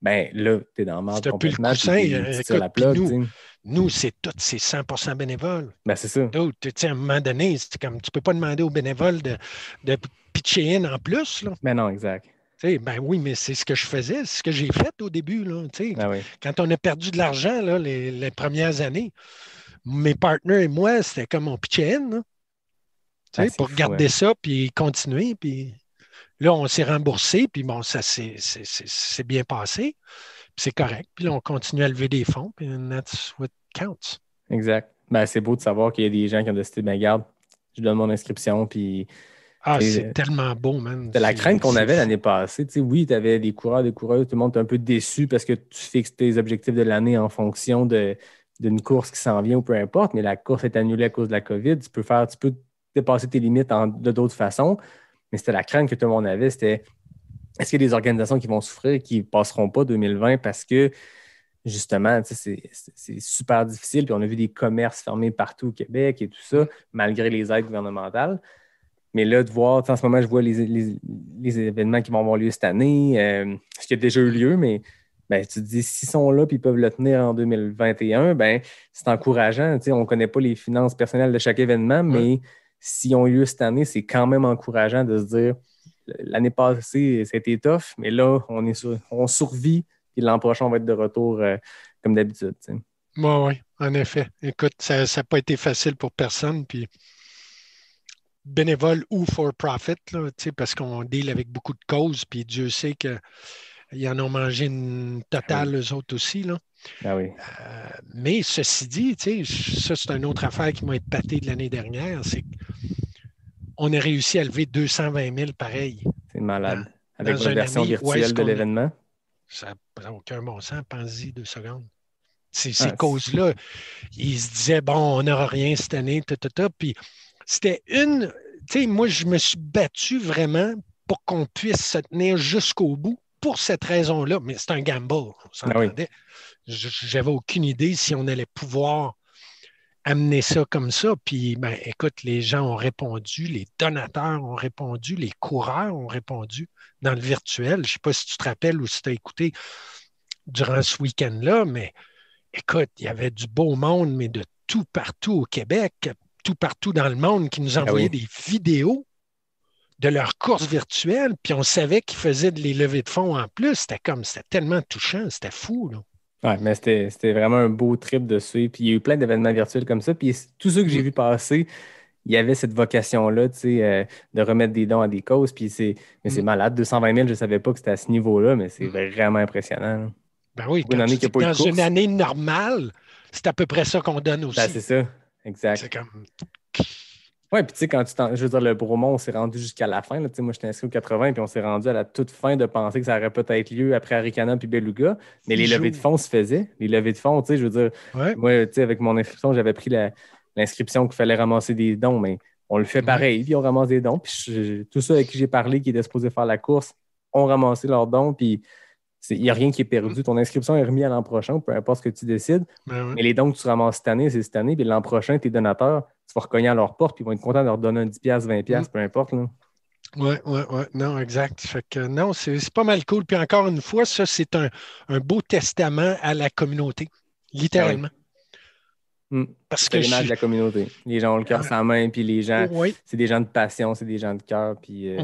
ben là, tu es dans le marde complètement. Plus le coussin, la plug, nous, c'est 100 % bénévole. Ben, c'est ça. À un moment donné, c'est comme tu ne peux pas demander aux bénévoles de pitcher in en plus. Là. Ben non, exact. Ben oui, mais c'est ce que je faisais, c'est ce que j'ai fait au début. Là, oui. Quand on a perdu de l'argent là, les premières années, mes partenaires et moi, c'était comme on pitchait in. Pour garder ça, puis continuer. Puis là, on s'est remboursé, puis bon, ça c'est bien passé. C'est correct. Puis là, on continue à lever des fonds, puis that's what counts. Exact. Ben, c'est beau de savoir qu'il y a des gens qui ont décidé, ben garde, je donne mon inscription, puis... c'est tellement beau, man. C'est la crainte qu'on avait l'année passée. Oui, tu avais des coureurs, des coureuses, tout le monde est un peu déçu parce que tu fixes tes objectifs de l'année en fonction d'une course qui s'en vient ou peu importe, mais la course est annulée à cause de la COVID. Tu peux dépasser tes limites de d'autres façons, mais c'était la crainte que tout le monde avait, c'était est-ce qu'il y a des organisations qui vont souffrir et qui ne passeront pas 2020 parce que, justement, c'est super difficile. Puis on a vu des commerces fermés partout au Québec et tout ça, malgré les aides gouvernementales. Mais là, de voir, en ce moment, je vois les événements qui vont avoir lieu cette année, ce qui a déjà eu lieu, mais ben, tu te dis, s'ils sont là et ils peuvent le tenir en 2021, ben, c'est encourageant. On ne connaît pas les finances personnelles de chaque événement, mais s'ils ont eu lieu cette année, c'est quand même encourageant de se dire l'année passée, c'était tough, mais là, on survit et l'an prochain, on va être de retour comme d'habitude. Oui, en effet. Écoute, ça n'a pas été facile pour personne, puis bénévole ou for profit, là, parce qu'on deal avec beaucoup de causes, puis Dieu sait qu'ils en ont mangé une totale, eux autres aussi. Là. Ah oui. Mais ceci dit, ça, c'est une autre affaire qui m'a épaté de l'année dernière, c'est qu'on a réussi à lever 220 000 pareil. C'est malade. Avec votre version virtuelle de l'événement? Ça n'a aucun bon sens. Pense-y 2 secondes. Ces causes-là. Ils se disaient, bon, on n'aura rien cette année, Puis c'était moi, je me suis battu vraiment pour qu'on puisse se tenir jusqu'au bout pour cette raison-là. Mais c'est un gamble, on s'entendait. J'avais aucune idée si on allait pouvoir amener ça comme ça. Puis, écoute, les gens ont répondu, les donateurs ont répondu, les coureurs ont répondu dans le virtuel. Je ne sais pas si tu te rappelles ou si tu as écouté durant ce week-end-là, mais écoute, il y avait du beau monde, mais de tout partout au Québec, tout partout dans le monde qui nous envoyaient des vidéos de leurs courses virtuelles, puis on savait qu'ils faisaient les levées de fonds en plus. C'était tellement touchant, c'était fou, là. Oui, mais c'était vraiment un beau trip dessus. Puis il y a eu plein d'événements virtuels comme ça. Puis tous ceux que j'ai vu passer, il y avait cette vocation-là, de remettre des dons à des causes. Puis c'est malade. 220 000, je ne savais pas que c'était à ce niveau-là, mais c'est vraiment impressionnant, là. Ben oui, dans une année normale, c'est à peu près ça qu'on donne aussi. Ben, c'est ça, exact. C'est comme... Oui, puis tu sais, quand je veux dire, le Bromont, on s'est rendu jusqu'à la fin. Là, moi, j'étais inscrit au 80, puis on s'est rendu à la toute fin de penser que ça aurait peut-être lieu après Arikana puis Beluga. Mais les levées de fonds se faisaient. Les levées de fonds, tu sais, je veux dire, moi, tu sais, avec mon inscription, j'avais pris l'inscription qu'il fallait ramasser des dons, mais on le fait pareil, puis on ramasse des dons. Puis tous ceux avec qui j'ai parlé qui étaient supposés faire la course ont ramassé leurs dons, puis il n'y a rien qui est perdu. Ton inscription est remise à l'an prochain, peu importe ce que tu décides. Mais les dons que tu ramasses cette année, c'est cette année. Puis l'an prochain, tes donateurs, tu vas recogner à leur porte, puis ils vont être contents de leur donner un 10$, 20$, peu importe. Oui. Non, exact. Fait que non, c'est pas mal cool. Puis encore une fois, ça, c'est un beau testament à la communauté, littéralement. Parce que l'image de la communauté. Les gens ont le cœur sans main, puis les gens, c'est des gens de passion, c'est des gens de cœur. Puis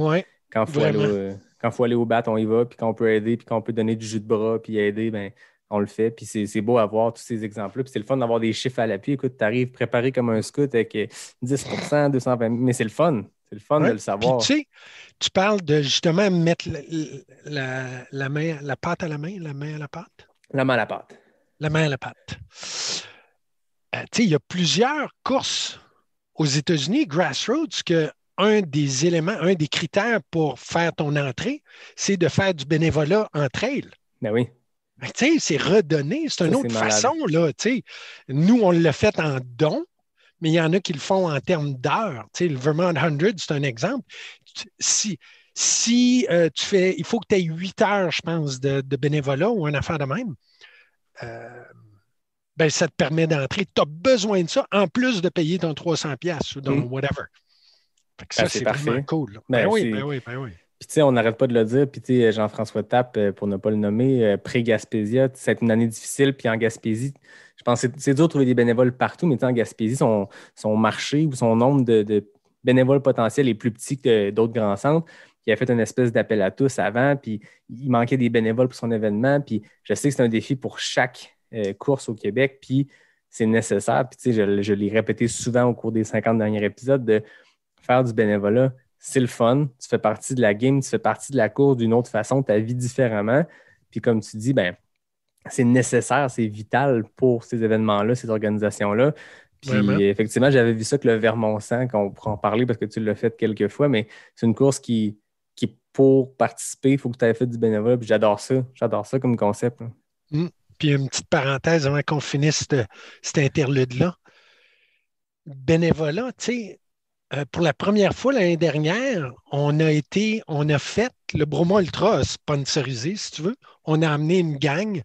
quand il faut aller au bat, on y va, puis quand on peut aider, puis quand on peut donner du jus de bras, puis aider, ben on le fait. Puis c'est beau à voir tous ces exemples-là. Puis c'est le fun d'avoir des chiffres à l'appui. Écoute, tu arrives préparé comme un scout avec 10%, 220 000, mais c'est le fun. C'est le fun de le savoir. Puis, tu sais, tu parles de justement mettre la main, la pâte à la main, la main à la pâte? La main à la pâte. La main à la pâte. Tu sais, il y a plusieurs courses aux États-Unis, Grassroots, que un des éléments, un des critères pour faire ton entrée, c'est de faire du bénévolat en trail. Ben oui. Tu sais, c'est redonné. C'est une autre façon, là. Tu sais, nous, on l'a fait en don, mais il y en a qui le font en termes d'heures. Tu sais, le Vermont 100, c'est un exemple. Si tu fais, il faut que tu aies 8 heures, je pense, de bénévolat ou une affaire de même. Ben, ça te permet d'entrer. Tu as besoin de ça en plus de payer ton 300$ ou ton whatever. Fait que ça, c'est vraiment cool. Ben oui. Puis, tu sais, on n'arrête pas de le dire. Puis, tu sais, Jean-François Tappe, pour ne pas le nommer, pré-Gaspésia, ça a été une année difficile. Puis, en Gaspésie, je pense que c'est dur de trouver des bénévoles partout, mais en Gaspésie, son marché ou son nombre de bénévoles potentiels est plus petit que d'autres grands centres. Il a fait une espèce d'appel à tous avant. Puis, il manquait des bénévoles pour son événement. Puis, je sais que c'est un défi pour chaque course au Québec. Puis, c'est nécessaire. Puis, tu sais, je l'ai répété souvent au cours des 50 derniers épisodes de faire du bénévolat. C'est le fun, tu fais partie de la game, tu fais partie de la course d'une autre façon, tu vis différemment. Puis comme tu dis, ben, c'est nécessaire, c'est vital pour ces événements-là, ces organisations-là. Puis effectivement, j'avais vu ça que le Vermont 100, qu'on pourra en parler parce que tu l'as fait quelques fois, mais c'est une course qui pour participer, il faut que tu aies fait du bénévolat. Puis j'adore ça comme concept. Puis une petite parenthèse avant qu'on finisse cet interlude-là. Bénévolat, tu sais, pour la première fois l'année dernière, on a fait le Bromont Ultra sponsorisé, si tu veux. On a amené une gang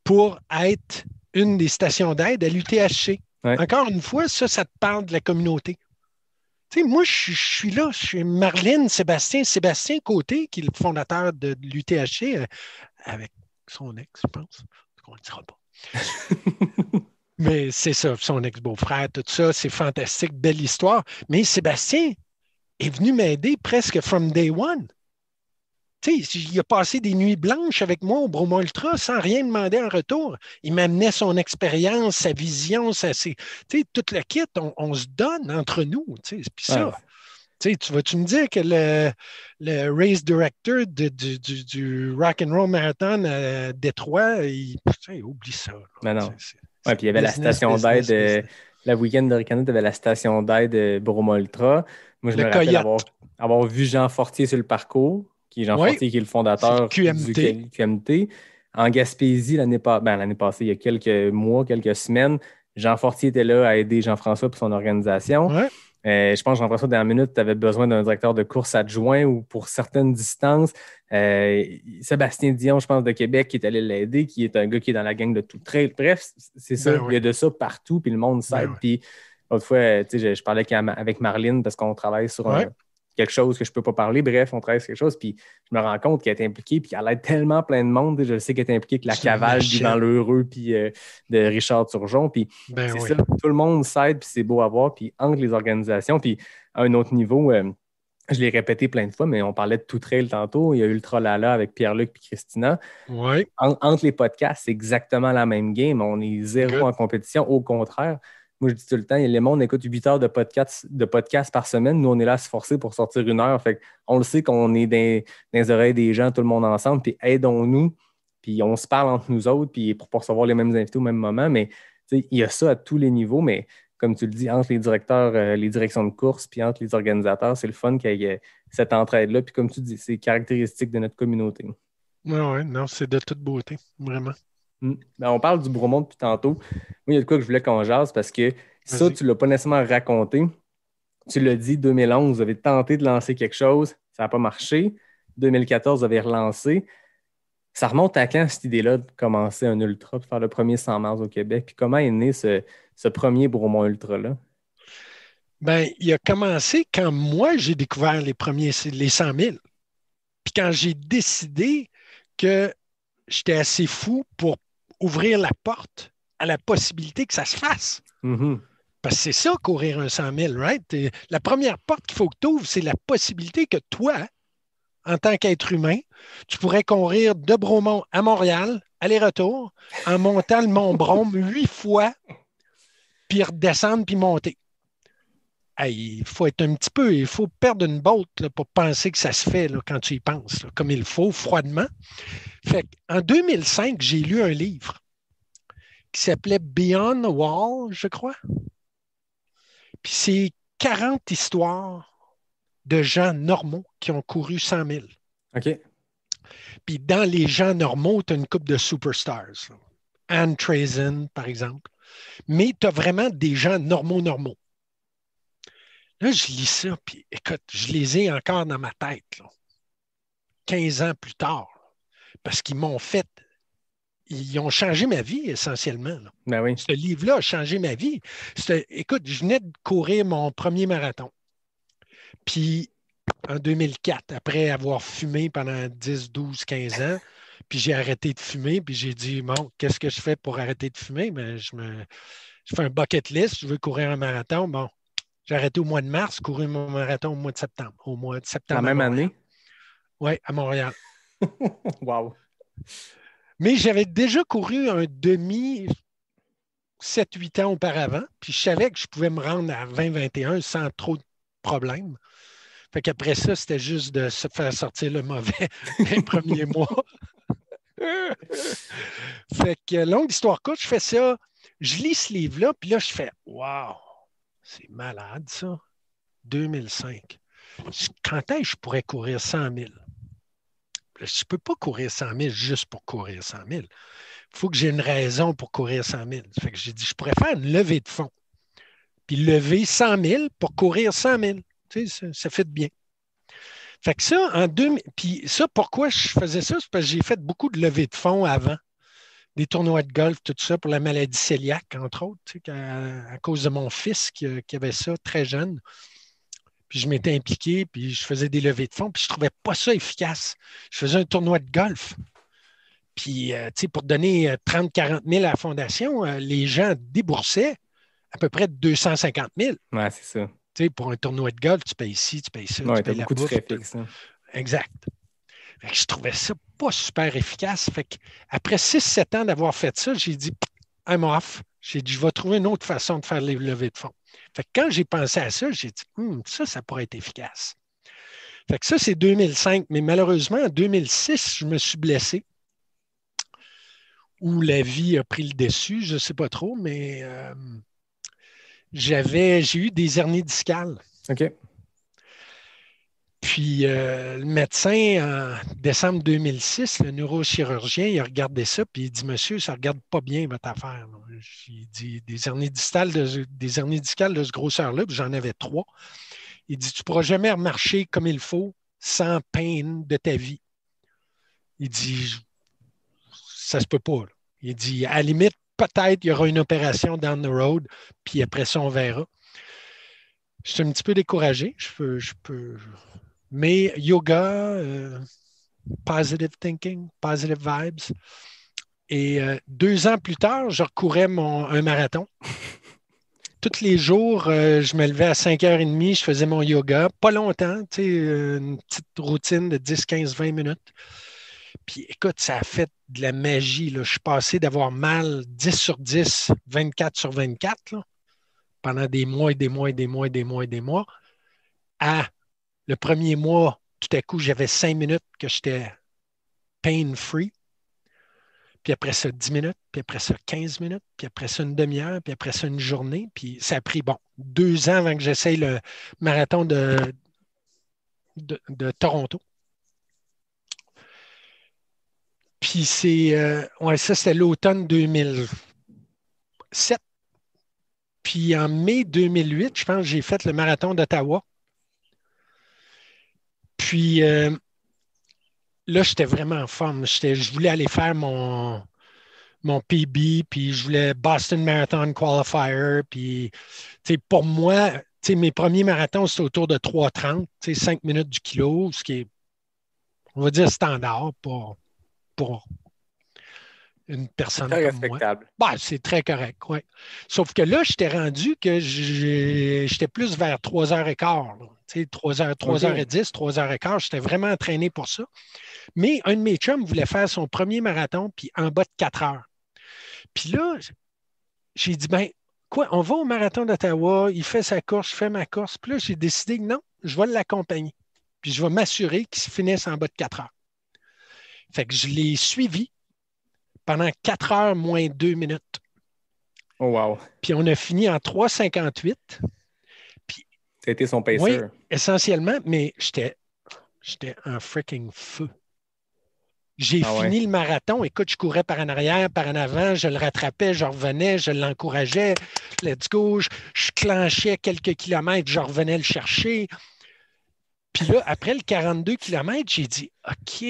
pour être une des stations d'aide à l'UTHC. Ouais. Encore une fois, ça te parle de la communauté. Tu sais, moi, je suis là, je suis Marlène Sébastien Côté, qui est le fondateur de l'UTHC, avec son ex, je pense. On ne le dira pas. Mais c'est ça, son ex-beau-frère, tout ça, c'est fantastique, belle histoire. Mais Sébastien est venu m'aider presque from day one. Tu sais, il a passé des nuits blanches avec moi au Bromont Ultra sans rien demander en retour. Il m'amenait son expérience, sa vision, tu sais, tout le kit, on se donne entre nous. Tu sais, puis ça, tu vas-tu me dire que le race director du Rock and Roll Marathon à Détroit, oublie ça. Mais non. Oui, puis il y avait la station d'aide. Le week-end d'Arikana, tu avais la station d'aide Bromont Ultra. Moi, je me rappelle avoir vu Jean Fortier sur le parcours, qui est Jean Fortier, qui est le fondateur du QMT. En Gaspésie, l'année passée, il y a quelques mois, quelques semaines, Jean Fortier était là à aider Jean-François pour son organisation. Ouais. Je pense, Jean-François, dernière minute, tu avais besoin d'un directeur de course adjoint ou pour certaines distances. Sébastien Dion, je pense, de Québec, qui est allé l'aider, qui est un gars qui est dans la gang de tout trail. Bref, c'est ça. Il y a de ça partout, puis le monde s'aide. Puis l'autre fois, je parlais avec Marlene parce qu'on travaille sur quelque chose que je ne peux pas parler. Bref, on travaille sur quelque chose, puis je me rends compte qu'elle est impliquée, puis qu'elle aide tellement plein de monde. Je sais qu'elle est impliquée avec la cavale d'Yvan Lheureux, puis de Richard Turgeon. Puis c'est ça, tout le monde s'aide, puis c'est beau à voir. Puis entre les organisations, puis à un autre niveau, je l'ai répété plein de fois, mais on parlait de Tout Trail tantôt. Il y a Ultra Lala avec Pierre-Luc et Christina. Ouais. Entre les podcasts, c'est exactement la même game. On est zéro en compétition. Au contraire, moi, je dis tout le temps, le monde écoute 8 heures de podcast par semaine. Nous, on est là à se forcer pour sortir 1 heure. Fait on le sait qu'on est dans les oreilles des gens, tout le monde ensemble, puis aidons-nous. Puis on se parle entre nous autres, puis pour recevoir les mêmes invités au même moment. Mais il y a ça à tous les niveaux. Mais comme tu le dis, entre les directeurs, les directions de course, puis entre les organisateurs, c'est le fun qu'il y ait cette entraide-là. Puis comme tu dis, c'est caractéristique de notre communauté. Oui, non, c'est de toute beauté, vraiment. Ben, on parle du Bromont depuis tantôt. Moi, il y a de quoi que je voulais qu'on jase parce que ça, tu ne l'as pas nécessairement raconté. Tu l'as dit, 2011, vous avez tenté de lancer quelque chose, ça n'a pas marché. 2014, vous avez relancé. Ça remonte à quand cette idée-là de commencer un ultra, de faire le premier 100 miles au Québec? Puis comment est né ce premier Bromont Ultra-là? Ben, il a commencé quand moi, j'ai découvert les 100 000. Puis quand j'ai décidé que j'étais assez fou pour ouvrir la porte à la possibilité que ça se fasse. Mm-hmm. Parce que c'est ça, courir un 100 000, right? La première porte qu'il faut que tu ouvres, c'est la possibilité que toi, en tant qu'être humain, tu pourrais courir de Bromont à Montréal, aller-retour, en montant le Mont Brome 8 fois, puis redescendre, puis monter. Hey, il faut être un petit peu, il faut perdre une botte là, pour penser que ça se fait là, quand tu y penses, là, comme il faut, froidement. Fait en 2005, j'ai lu un livre qui s'appelait Beyond the Wall, je crois. Puis c'est 40 histoires de gens normaux qui ont couru 100 000. OK. Puis dans les gens normaux, tu as une couple de superstars. Là. Anne Trazen, par exemple. Mais tu as vraiment des gens normaux. Là, je lis ça, puis écoute, je les ai encore dans ma tête, là, 15 ans plus tard, là, parce qu'ils m'ont fait, ils ont changé ma vie essentiellement. Là. Ben oui. Ce livre-là a changé ma vie. Écoute, je venais de courir mon premier marathon. Puis en 2004, après avoir fumé pendant 10, 12, 15 ans, puis j'ai arrêté de fumer, puis j'ai dit, bon, qu'est-ce que je fais pour arrêter de fumer? Ben, je fais un bucket list, je veux courir un marathon. Bon, j'ai arrêté au mois de mars, couru mon marathon au mois de septembre. La même année? Oui, à Montréal. Wow. Mais j'avais déjà couru un demi 7-8 ans auparavant, puis je savais que je pouvais me rendre à 20-21 sans trop de problèmes. Fait qu'après ça, c'était juste de se faire sortir le mauvais les premiers mois. Fait que, longue histoire courte, je fais ça, je lis ce livre-là, puis là, je fais « Wow! » C'est malade, ça. 2005. Quand est-ce que je pourrais courir 100 000? Je ne peux pas courir 100 000 juste pour courir 100 000. Il faut que j'ai une raison pour courir 100 000. Fait que j'ai dit, je pourrais faire une levée de fonds. Puis lever 100 000 pour courir 100 000. Tu sais, ça fait de bien. Fait que ça, puis ça, pourquoi je faisais ça? C'est parce que j'ai fait beaucoup de levées de fonds avant. Des tournois de golf, tout ça, pour la maladie cœliaque, entre autres, tu sais, à cause de mon fils qui avait ça très jeune. Puis je m'étais impliqué, puis je faisais des levées de fonds, puis je ne trouvais pas ça efficace. Je faisais un tournoi de golf. Puis, tu sais, pour donner 30-40 000 à la fondation, les gens déboursaient à peu près 250 000. Ouais, c'est ça. Tu sais, pour un tournoi de golf, tu payes ici, tu payes ça, ouais, tu payes la beaucoup bouffe. De frais fixes, hein. Exact. Fait que je trouvais ça pas super efficace. Fait qu'après 6-7 ans d'avoir fait ça, j'ai dit, I'm off. J'ai dit, je vais trouver une autre façon de faire les levées de fonds. Fait que quand j'ai pensé à ça, j'ai dit, ça pourrait être efficace. Fait que ça, c'est 2005. Mais malheureusement, en 2006, je me suis blessé. Ou la vie a pris le dessus, je ne sais pas trop, mais j'ai eu des hernies discales. OK. Puis le médecin, en décembre 2006, le neurochirurgien, il a regardé ça, puis il dit, monsieur, ça ne regarde pas bien votre affaire. Il dit, des hernies discales de ce grosseur-là, puis j'en avais 3. Il dit, tu ne pourras jamais marcher comme il faut sans peine de ta vie. Il dit, ça se peut pas. Là. Il dit, à la limite, peut-être il y aura une opération down the road, puis après ça, on verra. Je suis un petit peu découragé. Je peux... Mais yoga, positive thinking, positive vibes. Et 2 ans plus tard, je recourais un marathon. Tous les jours, je me levais à 5h30, je faisais mon yoga. Pas longtemps, une petite routine de 10, 15, 20 minutes. Puis écoute, ça a fait de la magie. Là. Je suis passé d'avoir mal 10 sur 10, 24 sur 24, là, pendant des mois et des mois et des mois et des mois et des mois, à le premier mois, tout à coup, j'avais 5 minutes que j'étais pain-free. Puis après ça, 10 minutes, puis après ça, 15 minutes, puis après ça, une demi-heure, puis après ça, une journée. Puis ça a pris, 2 ans avant que j'essaye le marathon de Toronto. Puis ça, c'était l'automne 2007. Puis en mai 2008, je pense que j'ai fait le marathon d'Ottawa. Puis là, j'étais vraiment en forme. Je voulais aller faire mon PB, puis je voulais Boston Marathon Qualifier. Puis pour moi, mes premiers marathons, c'était autour de 3,30, 5 minutes du kilo, ce qui est, on va dire, standard pour une personne très comme respectable. moi. C'est très correct, oui. Sauf que là, j'étais rendu que j'étais plus vers 3h15. 3h10, 3h15. J'étais vraiment entraîné pour ça. Mais un de mes chums voulait faire son premier marathon, puis en bas de 4 heures. Puis là, j'ai dit, on va au marathon d'Ottawa, il fait sa course, je fais ma course. Puis là, j'ai décidé que non, je vais l'accompagner. Puis je vais m'assurer qu'il finisse en bas de 4 heures. Fait que je l'ai suivi pendant 4 heures moins 2 minutes. Oh wow. Puis on a fini en 3,58. C'était son pacer. Oui, essentiellement, mais j'étais en freaking feu. J'ai fini le marathon. Écoute, je courais par en arrière, par en avant, je le rattrapais, je revenais, je l'encourageais. Let's go. Je clenchais quelques kilomètres, je revenais le chercher. Puis là, après le 42 kilomètres, j'ai dit, OK,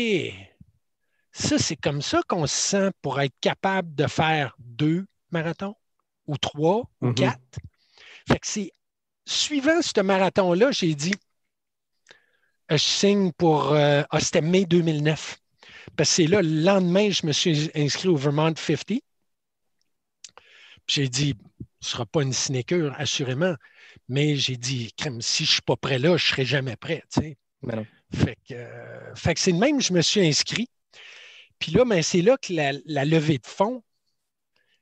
ça, c'est comme ça qu'on se sent pour être capable de faire 2 marathons ou 3 ou 4. Fait que c'est suivant ce marathon-là, j'ai dit, je signe pour... c'était mai 2009. Parce que c'est là, le lendemain, je me suis inscrit au Vermont 50. J'ai dit, ce ne sera pas une sinécure, assurément. Mais j'ai dit, si je ne suis pas prêt là, je ne serai jamais prêt. Fait que c'est de même que je me suis inscrit. Puis là, c'est là que la levée de fonds,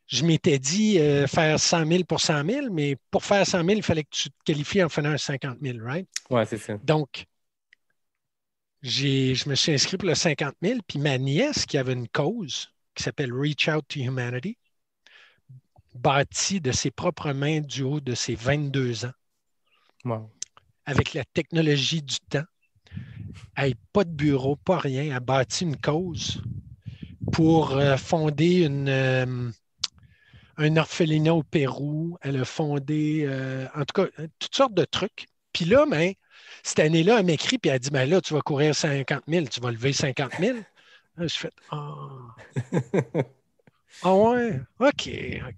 je m'étais dit faire 100 000 pour 100 000, mais pour faire 100 000, il fallait que tu te qualifies en faisant un 50 000, right? Oui, c'est ça. Donc, je me suis inscrit pour le 50 000, puis ma nièce, qui avait une cause qui s'appelle Reach Out to Humanity, bâtie de ses propres mains du haut de ses 22 ans, avec la technologie du temps, elle n'a pas de bureau, pas rien, elle a bâti une cause pour fonder un orphelinat au Pérou. Elle a fondé, en tout cas, toutes sortes de trucs. Puis là, cette année-là, elle m'écrit et elle dit, là, tu vas courir 50 000, tu vas lever 50 000. Là, je fais, ah ouais, OK. Fait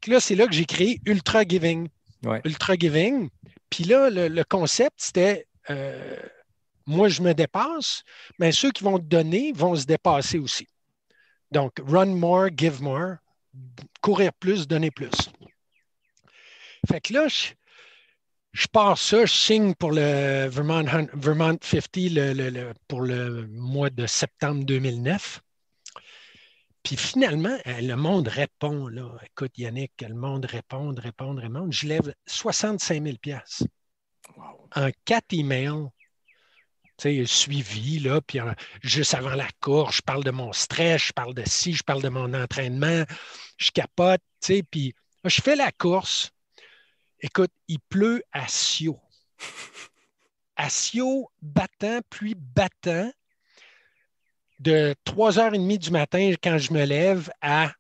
que là, c'est là que j'ai créé Ultra Giving. Ouais. Ultra Giving. Puis là, le concept, c'était, moi, je me dépasse, mais ceux qui vont te donner vont se dépasser aussi. Donc, run more, give more, courir plus, donner plus. Fait que là, je pars ça, je signe pour le Vermont 50 pour le mois de septembre 2009. Puis finalement, le monde répond. Là. Écoute, Yannick, le monde répond. Je lève 65 000 $. Wow. En 4 emails. Suivi, là, puis juste avant la course, je parle de mon stress, je parle de ci, je parle de mon entraînement, je capote, puis je fais la course. Écoute, il pleut à Sio. à ciel battant, pluie battant, de 3h30 du matin quand je me lève à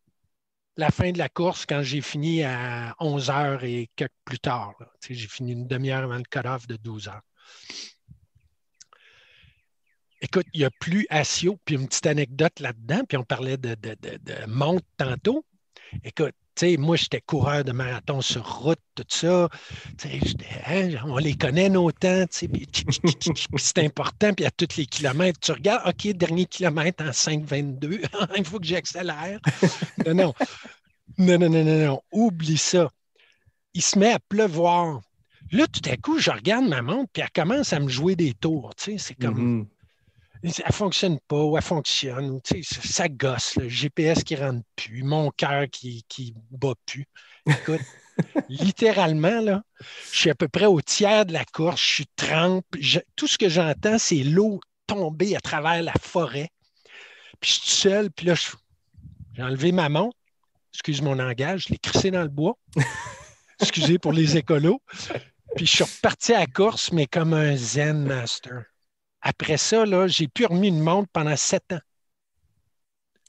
la fin de la course quand j'ai fini à 11h et quelques plus tard. J'ai fini une demi-heure avant le cut-off de 12h. Écoute, il n'y a plus à Sio, puis une petite anecdote là-dedans, puis on parlait de monte tantôt. Écoute, moi, j'étais coureur de marathon sur route, tout ça. On les connaît, nos temps. C'est important. Puis à tous les kilomètres, tu regardes, OK, dernier kilomètre en 5,22. Il faut que j'accélère. Non. Oublie ça. Il se met à pleuvoir. Là, tout à coup, je regarde ma montre, puis elle commence à me jouer des tours. C'est comme... Elle ne fonctionne pas ou elle fonctionne. Ça gosse. Le GPS qui ne rentre plus, mon cœur qui bat plus. Écoute, littéralement, là, je suis à peu près au tiers de la course. Je suis trempe. Tout ce que j'entends, c'est l'eau tomber à travers la forêt. Puis je suis tout seul. Puis là, j'ai enlevé ma montre. Excuse mon langage. Je l'ai crissé dans le bois. Excusez pour les écolos. Puis je suis reparti à la course, mais comme un Zen Master. Après ça, là, j'ai plus remis une montre pendant 7 ans.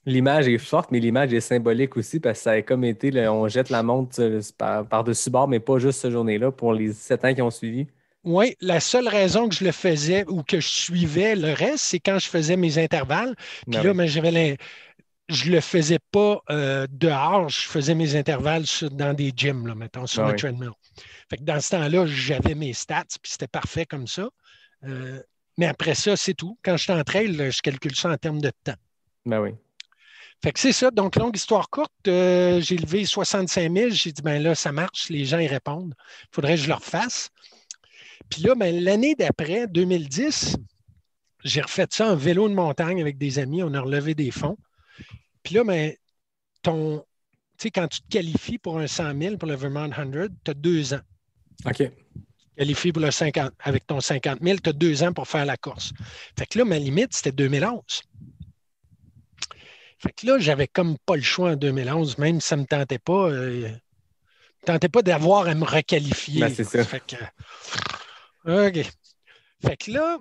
L'image est forte, mais l'image est symbolique aussi parce que ça a comme été, là, on jette la montre par-dessus bord, mais pas juste cette journée-là pour les 7 ans qui ont suivi. Oui, la seule raison que je le faisais ou que je suivais le reste, c'est quand je faisais mes intervalles. Puis là, je ne le faisais pas dehors, je faisais mes intervalles dans des gyms, là, mettons, sur le treadmill. Fait que dans ce temps-là, j'avais mes stats, puis c'était parfait comme ça. Mais après ça, c'est tout. Quand je suis en trail, je calcule ça en termes de temps. Ben oui. Fait que c'est ça. Donc, longue histoire courte, j'ai levé 65 000. J'ai dit, ben là, ça marche, les gens y répondent. Il faudrait que je le refasse. Puis là, ben, l'année d'après, 2010, j'ai refait ça en vélo de montagne avec des amis. On a relevé des fonds. Puis là, ben, tu sais, quand tu te qualifies pour un 100 000 pour le Vermont 100, tu as 2 ans. OK. Qualifié pour le 50, avec ton 50 000, tu as 2 ans pour faire la course. Fait que là, ma limite, c'était 2011. Fait que là, j'avais comme pas le choix en 2011, même si ça ne me tentait pas. D'avoir à me requalifier. Ben, c'est ça. Fait que, OK. Fait que là,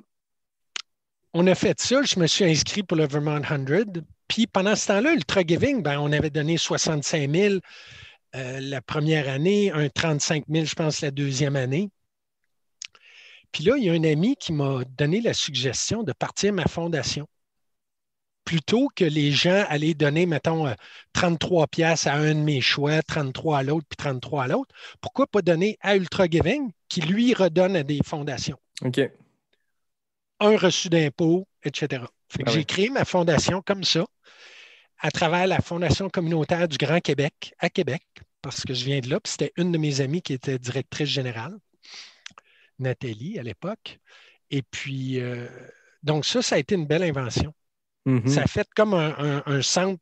on a fait ça. Je me suis inscrit pour le Vermont 100. Puis pendant ce temps-là, Ultra Giving, ben, on avait donné 65 000 la première année, un 35 000, je pense, la deuxième année. Puis là, il y a un ami qui m'a donné la suggestion de partir ma fondation. Plutôt que les gens allaient donner, mettons, 33 piastres à un de mes choix, 33 à l'autre, puis 33 à l'autre, pourquoi pas donner à Ultra Giving qui, lui, redonne à des fondations? OK. Un reçu d'impôt, etc. Fait que j'ai créé ma fondation comme ça, à travers la Fondation communautaire du Grand Québec, à Québec, parce que je viens de là, puis c'était une de mes amies qui était directrice générale, Nathalie, à l'époque. Et puis, donc ça a été une belle invention. Mm-hmm. Ça a fait comme un centre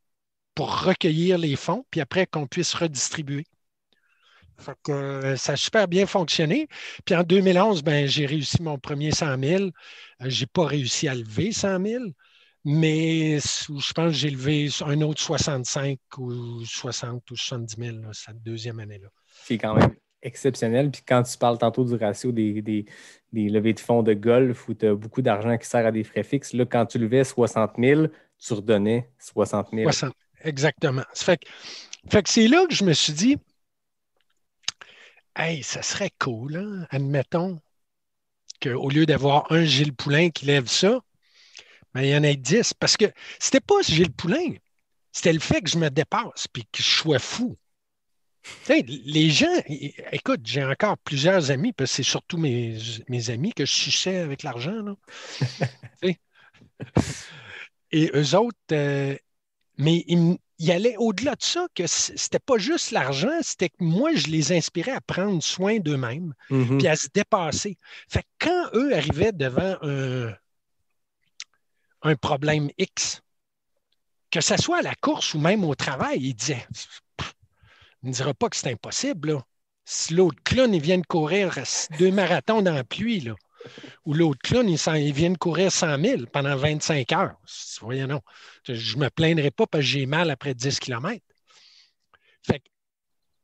pour recueillir les fonds, puis après qu'on puisse redistribuer. Fait que, ça a super bien fonctionné. Puis en 2011, ben, j'ai réussi mon premier 100 000. Je n'ai pas réussi à lever 100 000, mais je pense que j'ai levé un autre 65 ou 60 ou 70 000 là, cette deuxième année-là. C'est quand même exceptionnel. Puis quand tu parles tantôt du ratio des levées de fonds de golf où tu as beaucoup d'argent qui sert à des frais fixes, là, quand tu levais 60 000, tu redonnais 60 000. 60, exactement. Fait que c'est là que je me suis dit, hey, ça serait cool, hein? Admettons qu'au lieu d'avoir un Gilles Poulain qui lève ça, ben, il y en a 10. Parce que c'était pas Gilles Poulain, c'était le fait que je me dépasse et que je sois fou. T'sais, les gens, écoute, j'ai encore plusieurs amis, parce que c'est surtout mes amis que je suçais avec l'argent. Là. Et eux autres, mais ils allaient au-delà de ça, que c'était pas juste l'argent, c'était que moi, je les inspirais à prendre soin d'eux-mêmes, puis à se dépasser. Fait que quand eux arrivaient devant un problème X, que ce soit à la course ou même au travail, ils disaient... Il ne dira pas que c'est impossible. Là. Si l'autre clown, il vient de courir 2 marathons dans la pluie, là, ou l'autre clown, il vient de courir 100 000 pendant 25 heures. Voyons, non. Je ne me plaindrai pas parce que j'ai mal après 10 km. Fait que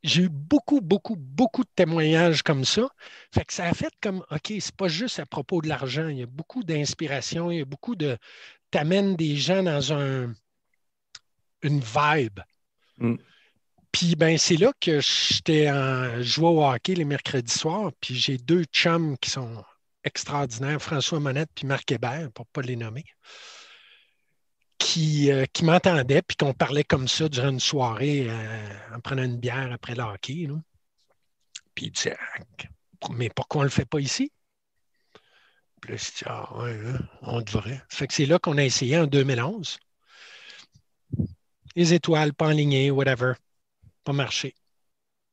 j'ai eu beaucoup, beaucoup, beaucoup de témoignages comme ça. Fait que ça a fait comme, OK, c'est pas juste à propos de l'argent. Il y a beaucoup d'inspiration, il y a beaucoup de... T'amènes des gens dans une vibe. Mm. Puis ben c'est là que jouais au hockey les mercredis soirs, puis j'ai deux chums qui sont extraordinaires, François Monette puis Marc Hébert, pour ne pas les nommer, qui m'entendaient, puis qu'on parlait comme ça durant une soirée en prenant une bière après le hockey. Là. Puis il disait, mais pourquoi on ne le fait pas ici? Puis là, je dis, ah ouais, hein, on devrait. Ça fait que c'est là qu'on a essayé en 2011. Les étoiles, pas enlignées, whatever. Pas marché.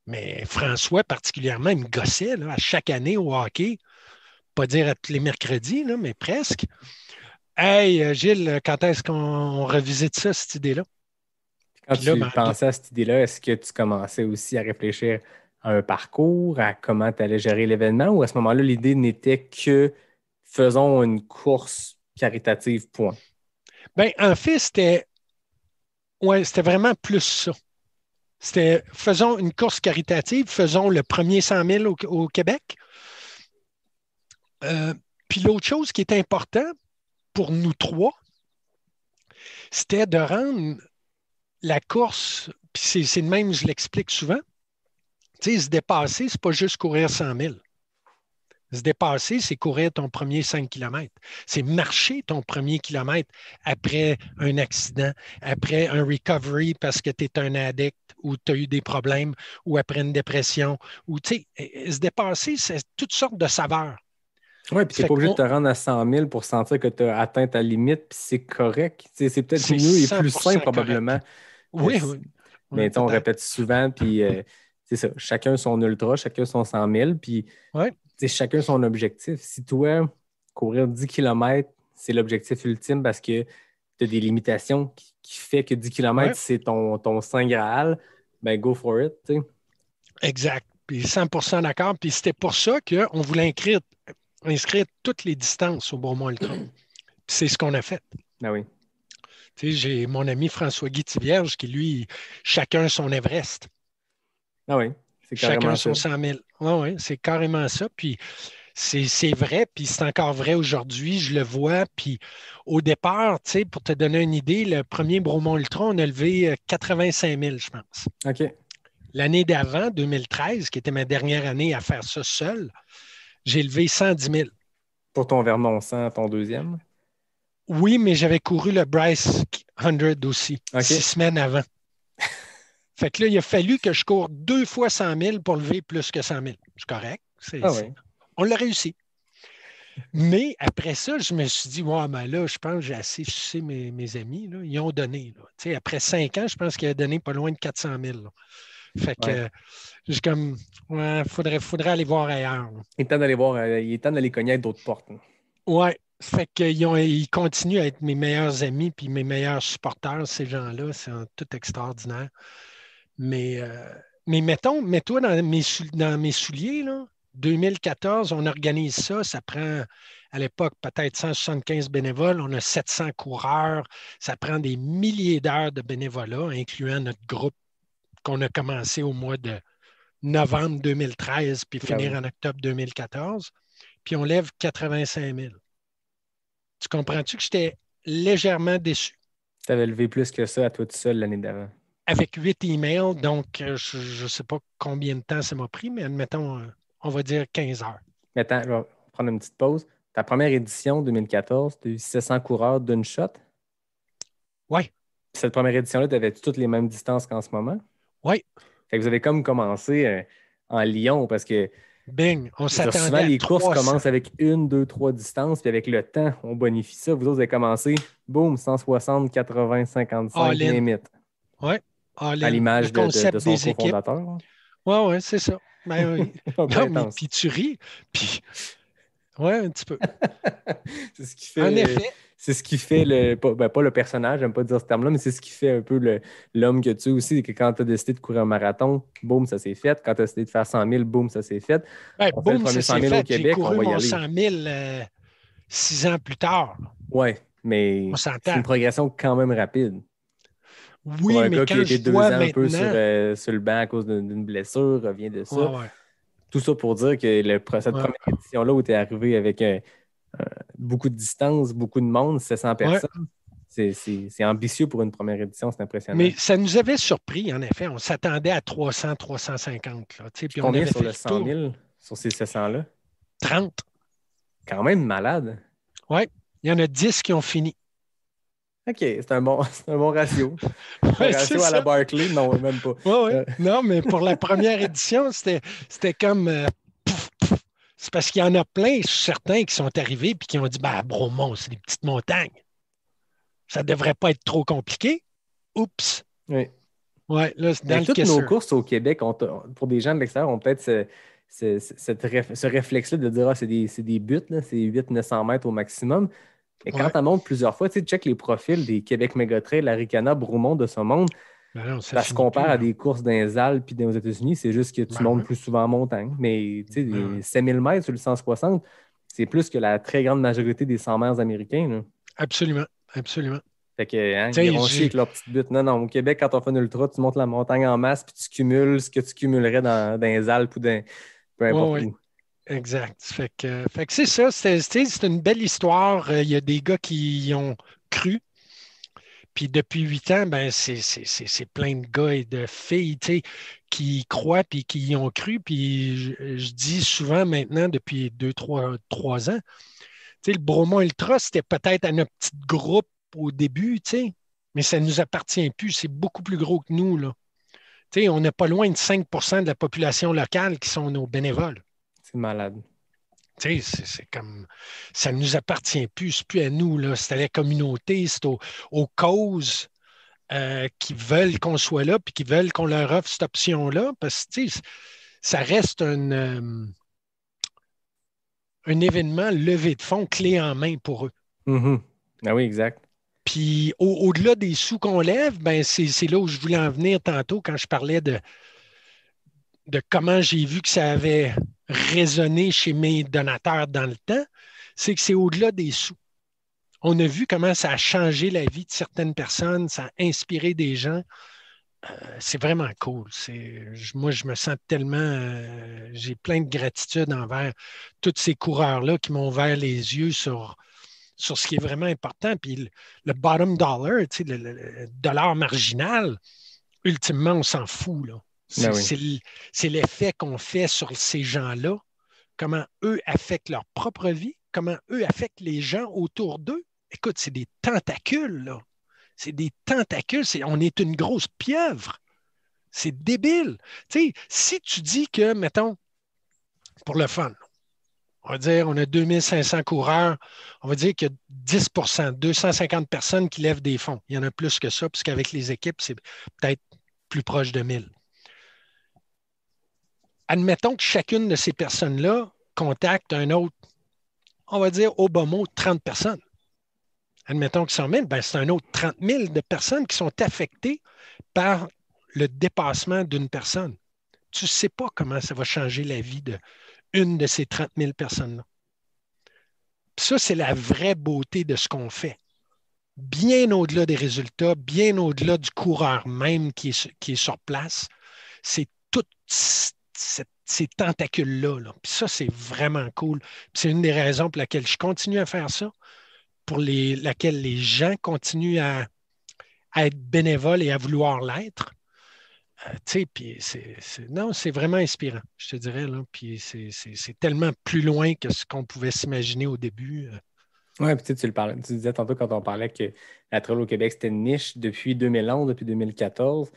Mais François, particulièrement, il me gossait là, à chaque année au hockey. Pas dire à tous les mercredis, là, mais presque. Hey, Gilles, quand est-ce qu'on revisite ça, cette idée-là? Quand Puis là, tu pensais à cette idée-là, est-ce que tu commençais aussi à réfléchir à un parcours, à comment tu allais gérer l'événement, ou à ce moment-là, l'idée n'était que faisons une course caritative, point? Bien, en fait, c'était vraiment plus ça. C'était faisons une course caritative, faisons le premier 100 000 au Québec. Puis l'autre chose qui est important pour nous trois, c'était de rendre la course, puis c'est de même, je l'explique souvent, tu sais, se dépasser, c'est pas juste courir 100 000. Se dépasser, c'est courir ton premier 5 km. C'est marcher ton premier kilomètre après un accident, après un recovery parce que tu es un addict ou tu as eu des problèmes ou après une dépression. Ou, tu sais, se dépasser, c'est toutes sortes de saveurs. Oui, puis tu n'es pas obligé de te rendre à 100 000 pour sentir que tu as atteint ta limite, puis c'est correct. C'est peut-être mieux et plus simple probablement. Oui, oui. Mais on répète souvent, puis c'est ça. Chacun son ultra, chacun son 100 000, puis chacun son objectif. Si toi, courir 10 km, c'est l'objectif ultime parce que tu as des limitations qui fait que 10 km, c'est ton Saint Graal, ben go for it. T'sais. Exact. Puis 100% d'accord. Puis c'était pour ça qu'on voulait inscrire toutes les distances au Bromont Ultra. Puis c'est ce qu'on a fait. Ah oui. Tu sais, j'ai mon ami François-Guy Thivierge qui, lui, chacun son Everest. Ah oui, c'est carrément chacun ça. son 100 000. Oui, c'est carrément ça. Puis c'est vrai, puis c'est encore vrai aujourd'hui, je le vois. Puis au départ, tu sais, pour te donner une idée, le premier Bromont Ultra, on a levé 85 000, je pense. OK. L'année d'avant, 2013, qui était ma dernière année à faire ça seul, j'ai levé 110 000. Pour ton Vermont 100, ton deuxième? Oui, mais j'avais couru le Bryce 100 aussi, 6 semaines avant. Fait que là, il a fallu que je cours 2 fois 100 000 pour lever plus que 100 000. C'est correct. Oui. On l'a réussi. Mais après ça, je me suis dit, ouais, ben là, je pense que j'ai assez sucé mes amis. Là. Ils ont donné. Là. Après 5 ans, je pense qu'il a donné pas loin de 400 000. Là. Fait que j'ai comme, faudrait aller voir ailleurs. Là. Il est temps d'aller cogner à d'autres portes. Oui. Fait qu'ils continuent à être mes meilleurs amis puis mes meilleurs supporters, ces gens-là. C'est tout extraordinaire. Mais mets-toi dans mes souliers, là. 2014, on organise ça. Ça prend, à l'époque, peut-être 175 bénévoles. On a 700 coureurs. Ça prend des milliers d'heures de bénévolat, incluant notre groupe qu'on a commencé au mois de novembre 2013 puis finir en octobre 2014. Puis on lève 85 000. Tu comprends-tu que j'étais légèrement déçu? Tu avais levé plus que ça à toi tout seul l'année d'avant. Avec 8 emails, donc je ne sais pas combien de temps ça m'a pris, mais admettons, on va dire 15 heures. Mais attends, je vais prendre une petite pause. Ta première édition, 2014, tu as eu 700 coureurs d'une shot? Oui. Cette première édition-là, tu avais toutes les mêmes distances qu'en ce moment? Oui. Fait que vous avez comme commencé en Lyon parce que bing, on s'attendait souvent, les courses commencent avec 1, 2, 3 distances, puis avec le temps, on bonifie ça. Vous autres, vous avez commencé, boum, 160, 80, 55, limite. Oui. À l'image de son cofondateur. Oui, c'est ça. Ben, oui. Non, mais puis tu ris. Puis, oui, un petit peu. C'est ce qui fait. En effet. C'est ce qui fait pas le personnage, j'aime pas dire ce terme-là, mais c'est ce qui fait un peu l'homme que tu es aussi, c'est que quand tu as décidé de courir un marathon, boum, ça s'est fait. Quand tu as décidé de faire 100 000, boum, ça s'est fait. Ben, on fait le premier 100 000 au Québec, on va y aller. J'ai couru mon 100 000 6 ans plus tard. Oui, mais c'est une progression quand même rapide. Oui, Pour un mais gars qui a quand été je 2 vois ans un peu maintenant. sur le banc à cause d'une blessure, revient de ça. Ouais, ouais, Tout ça pour dire que cette ouais, première édition-là où tu es arrivé avec beaucoup de distance, beaucoup de monde, 700 ouais. personnes, c'est ambitieux pour une première édition, c'est impressionnant. Mais ça nous avait surpris, en effet. On s'attendait à 300, 350. Là, tu sais, puis on Combien avait sur fait le le 100 tour. 000, sur ces 700-là? 30. Quand même malade. Oui, il y en a 10 qui ont fini. OK, c'est un bon ratio. Un Oui, c'est ratio à la ça. Barclay? Non, même pas. Oui, oui. Euh, Non, mais pour la première édition, c'était comme. C'est parce qu'il y en a plein, certains qui sont arrivés et qui ont dit bah, à Bromont, c'est des petites montagnes. Ça ne devrait pas être trop compliqué. Oups. oui. Ouais, là, c'est dans Mais le toutes nos caisseur. courses au Québec, pour des gens de l'extérieur, ont peut-être ce réflexe-là de dire c'est des buts, là, c'est 800-900 mètres au maximum. Mais quand Ouais. tu montes plusieurs fois, tu sais, check les profils des Québec Mégatrail, l'Aricana, Bromont de ce monde. Ben non, ça Ça se finit compare plus, à là. des courses dans les Alpes puis aux États-Unis, c'est juste que tu Ben montes ouais, plus souvent en montagne. Mais tu sais, ben les ouais. 5000 mètres sur le 160, c'est plus que la très grande majorité des 100 mètres américains, là. Absolument, absolument. Fait que, hein, Tu ils sais, iront chier avec leur petite butte. Non, non, au Québec, quand on fait un ultra, tu montes la montagne en masse puis tu cumules ce que tu cumulerais dans les Alpes ou peu ouais, importe ouais, où. exact. Fait que c'est ça, c'est une belle histoire. Il y a des gars qui y ont cru. Puis depuis 8 ans, ben, c'est plein de gars et de filles, tu sais, qui y croient puis qui y ont cru. Puis je dis souvent maintenant, depuis 2, 3 ans, tu sais, le Bromont Ultra, c'était peut-être à notre petit groupe au début, tu sais, mais ça ne nous appartient plus. C'est beaucoup plus gros que nous, là. Tu sais, on n'est pas loin de 5 de la population locale qui sont nos bénévoles. C'est malade. Tu sais, c'est comme ça ne nous appartient plus, c'est plus à nous, là. C'est à la communauté, c'est aux causes qui veulent qu'on soit là, puis qui veulent qu'on leur offre cette option-là, parce que tu sais, ça reste un événement levé de fonds clé en main pour eux. Mhm. Ah oui, exact. Puis au-delà des sous qu'on lève, ben c'est là où je voulais en venir tantôt quand je parlais de comment j'ai vu que ça avait résonné chez mes donateurs dans le temps, c'est que c'est au-delà des sous. On a vu comment ça a changé la vie de certaines personnes, ça a inspiré des gens. C'est vraiment cool. Moi, je me sens tellement, j'ai plein de gratitude envers tous ces coureurs-là qui m'ont ouvert les yeux sur ce qui est vraiment important. Puis le bottom dollar, tu sais, le dollar marginal, ultimement, on s'en fout, là. Ben oui. C'est l'effet qu'on fait sur ces gens-là, comment eux affectent leur propre vie, comment eux affectent les gens autour d'eux. Écoute, c'est des tentacules, là. C'est des tentacules. On est une grosse pieuvre. C'est débile. Tu sais, si tu dis que, mettons, pour le fun, on va dire, on a 2500 coureurs, on va dire qu'il y a 10 250 personnes qui lèvent des fonds. Il y en a plus que ça, puisqu'avec les équipes, c'est peut-être plus proche de 1000. Admettons que chacune de ces personnes-là contacte un autre, on va dire au bas mot, 30 personnes. Admettons que 100 000, ben c'est un autre 30 000 de personnes qui sont affectées par le dépassement d'une personne. Tu ne sais pas comment ça va changer la vie d'une de ces 30 000 personnes-là. Puis ça, c'est la vraie beauté de ce qu'on fait. Bien au-delà des résultats, bien au-delà du coureur même qui est sur place, c'est toutes ces tentacules-là. Là. Puis ça, c'est vraiment cool. Puis c'est une des raisons pour laquelle je continue à faire ça, pour laquelle les gens continuent à être bénévoles et à vouloir l'être. Puis non, c'est vraiment inspirant, je te dirais. Là. Puis c'est tellement plus loin que ce qu'on pouvait s'imaginer au début. Oui, puis tu disais tantôt quand on parlait que la trail au Québec, c'était une niche depuis 2011, depuis 2014.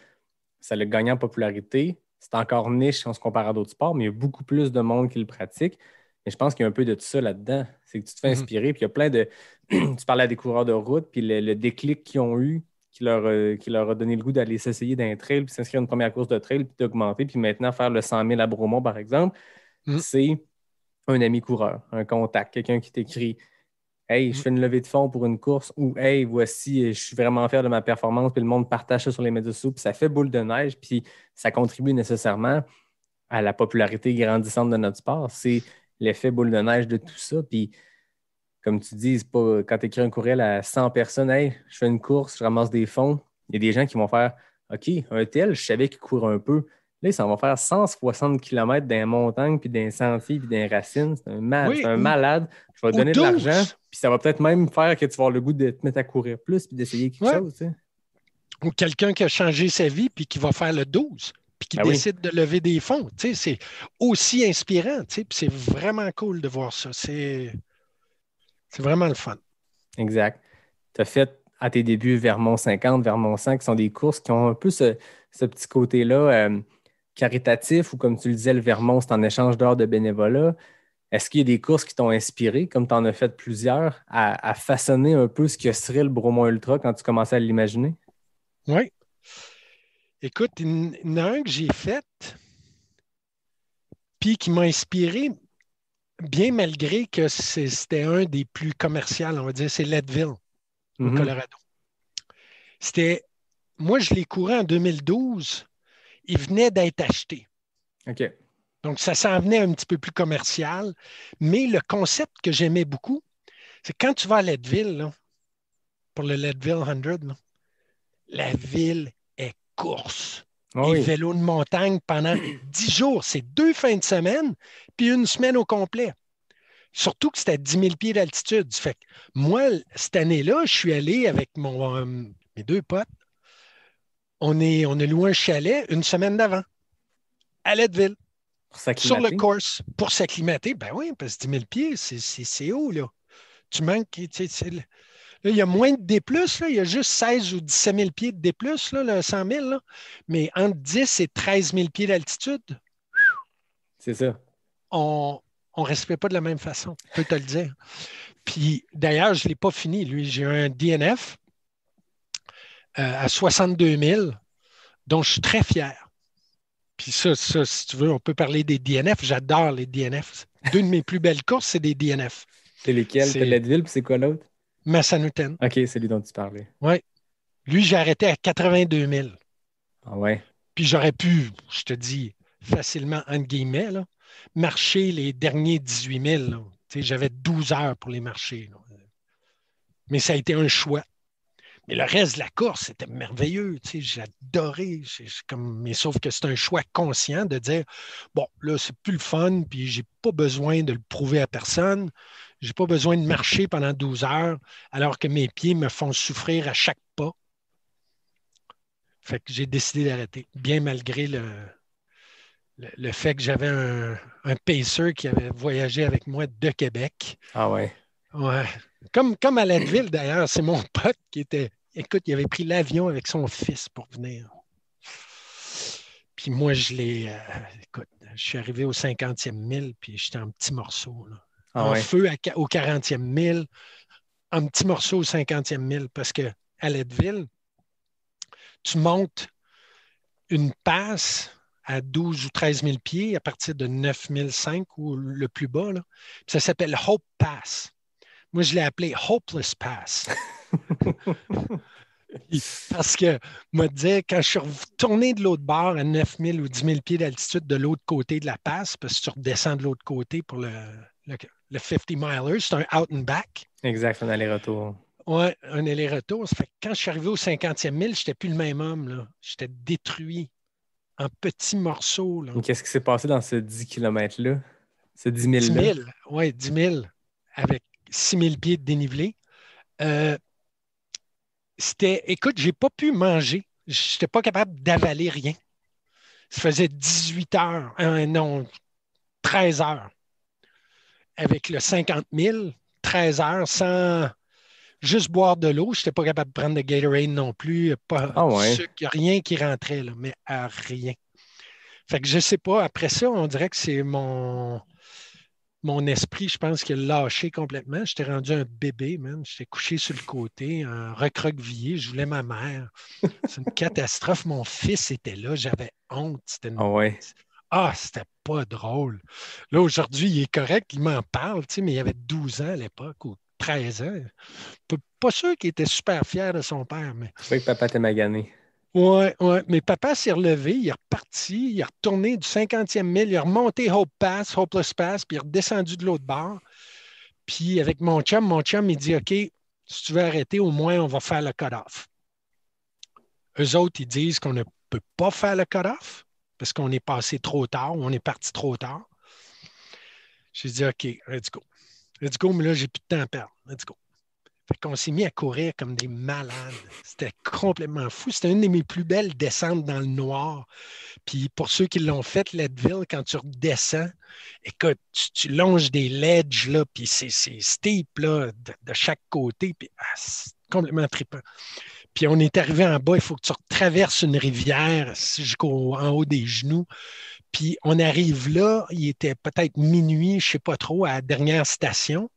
Ça l'a gagné en popularité. C'est encore niche si on se compare à d'autres sports, mais il y a beaucoup plus de monde qui le pratique. Mais je pense qu'il y a un peu de tout ça là-dedans. C'est que tu te fais inspirer, puis il y a plein de. Tu parlais à des coureurs de route, puis le déclic qu'ils ont eu, qui leur a donné le goût d'aller s'essayer d'un trail, puis s'inscrire à une première course de trail, puis d'augmenter, puis maintenant faire le 100 000 à Bromont, par exemple, c'est un ami coureur, un contact, quelqu'un qui t'écrit Hey, je fais une levée de fonds pour une course ou Hey, voici, je suis vraiment fier de ma performance, puis le monde partage ça sur les médias sociaux, puis ça fait boule de neige, puis ça contribue nécessairement à la popularité grandissante de notre sport. C'est l'effet boule de neige de tout ça. Puis, comme tu dis, c'est pas quand tu écris un courriel à 100 personnes, Hey, je fais une course, je ramasse des fonds, Il y a des gens qui vont faire OK, un tel, je savais qu'il court un peu. Là, ça va faire 160 km dans les montagnes, puis dans les sentiers, puis dans les racines. C'est un malade. Je vais te donner de l'argent, puis ça va peut-être même faire que tu vas avoir le goût de te mettre à courir plus, puis d'essayer quelque chose. Tu sais. Ou quelqu'un qui a changé sa vie, puis qui va faire le 12, puis qui décide de lever des fonds. Tu sais, c'est aussi inspirant, tu sais, puis c'est vraiment cool de voir ça. C'est vraiment le fun. Exact. Tu as fait à tes débuts Vermont 50, Vermont 100, qui sont des courses qui ont un peu ce petit côté-là caritatif, ou comme tu le disais, le Vermont, c'est en échange d'heures de bénévolat. Est-ce qu'il y a des courses qui t'ont inspiré, comme tu en as fait plusieurs, à façonner un peu ce que serait le Bromont Ultra quand tu commençais à l'imaginer? Oui. Écoute, il y en a un que j'ai fait, puis qui m'a inspiré, bien malgré que c'était un des plus commerciaux, on va dire, c'est Leadville, au Colorado. Moi, je l'ai couru en 2012. Il venait d'être acheté. OK. Donc, ça s'en venait un petit peu plus commercial. Mais le concept que j'aimais beaucoup, c'est quand tu vas à Leadville, là, pour le Leadville 100, là, la ville est course. Les vélos de montagne pendant 10 jours. C'est 2 fins de semaine, puis une semaine au complet. Surtout que c'était à 10 000 pieds d'altitude. Fait que moi, cette année-là, je suis allé avec mes 2 potes. On a loué un chalet une semaine d'avant, à Leadville, sur le course, pour s'acclimater. Ben oui, parce que 10 000 pieds, c'est haut, là. Tu manques, là, il y a moins de D+, là, il y a juste 16 ou 17 000 pieds de D+, là, le 100 000, là. Mais entre 10 et 13 000 pieds d'altitude, c'est ça. On ne respecte pas de la même façon, je peux te le dire. Puis d'ailleurs, je ne l'ai pas fini. Lui, j'ai un DNF à 62 000, dont je suis très fier. Puis ça, si tu veux, on peut parler des DNF. J'adore les DNF. 2 de mes plus belles courses, c'est des DNF. C'est lesquels? C'est Leadville, puis c'est quoi l'autre? Massanutten. OK, c'est lui dont tu parlais. Oui. Lui, j'ai arrêté à 82 000. Ah ouais? Puis j'aurais pu, je te dis, facilement, entre guillemets, là, marcher les derniers 18 000. Là. J'avais 12 heures pour les marcher. Là. Mais ça a été un choix. Mais le reste de la course, c'était merveilleux. J'adorais. Mais sauf que c'est un choix conscient de dire, bon, là, c'est plus le fun, puis j'ai pas besoin de le prouver à personne. J'ai pas besoin de marcher pendant 12 heures, alors que mes pieds me font souffrir à chaque pas. Fait que j'ai décidé d'arrêter, bien malgré le fait que j'avais un pacer qui avait voyagé avec moi de Québec. Ah ouais? Ouais. Comme à Leadville, d'ailleurs, c'est mon pote qui était... Écoute, il avait pris l'avion avec son fils pour venir. Puis moi, écoute, je suis arrivé au 50e mille, puis j'étais en petits morceaux. Là. Feu au 40e mille, en petits morceaux au 50e mille, parce qu'à Leadville, tu montes une passe à 12 ou 13 000 pieds à partir de 9 500 ou le plus bas. Là. Ça s'appelle Hope Pass. Moi, je l'ai appelé Hopeless Pass. Parce que, moi, quand je suis retourné de l'autre bord à 9 000 ou 10 000 pieds d'altitude de l'autre côté de la passe, parce que tu redescends de l'autre côté pour le 50 miler, c'est un out and back. Exact, un aller-retour. Oui, un aller-retour. Ça fait que quand je suis arrivé au 50e mille, je n'étais plus le même homme. Là. J'étais détruit en petits morceaux. Là. Qu'est-ce qui s'est passé dans ce 10 km-là? Ce 10 000-là? 10 000, oui, 10 000 avec 6 000 pieds de dénivelé. Écoute, je n'ai pas pu manger. Je n'étais pas capable d'avaler rien. Ça faisait 18 heures, 13 heures. Avec le 50 000, 13 heures sans juste boire de l'eau. Je n'étais pas capable de prendre de Gatorade non plus. Pas sucre, rien qui rentrait, là, mais à rien. Fait que je ne sais pas. Après ça, on dirait que c'est mon esprit, je pense, qui a lâché complètement. J'étais rendu un bébé, man. J'étais couché sur le côté, recroquevillé. Je voulais ma mère. C'est une catastrophe. Mon fils était là. J'avais honte. C'était pas drôle. Là, aujourd'hui, il est correct. Il m'en parle, mais il avait 12 ans à l'époque ou 13 ans. Pas sûr qu'il était super fier de son père. Mais... C'est vrai que papa t'a magané. Oui. Mais papa s'est relevé, il est reparti, il est retourné du 50e mille, il est remonté Hopeless Pass, puis il est redescendu de l'autre bord. Puis avec mon chum, il dit OK, si tu veux arrêter, au moins on va faire le cut-off. Eux autres, ils disent qu'on ne peut pas faire le cut-off parce qu'on est passé trop tard ou on est parti trop tard. J'ai dit, OK, let's go. Let's go, mais là, j'ai plus de temps à perdre. Let's go. Fait qu'on s'est mis à courir comme des malades. C'était complètement fou. C'était une de mes plus belles descentes dans le noir. Puis pour ceux qui l'ont fait, Leadville, quand tu redescends, écoute, tu longes des ledges, là, puis c'est steep là, de chaque côté. Puis c'est complètement trippant. Puis on est arrivé en bas, il faut que tu traverses une rivière jusqu'en haut des genoux. Puis on arrive là, il était peut-être minuit, je ne sais pas trop, à la dernière station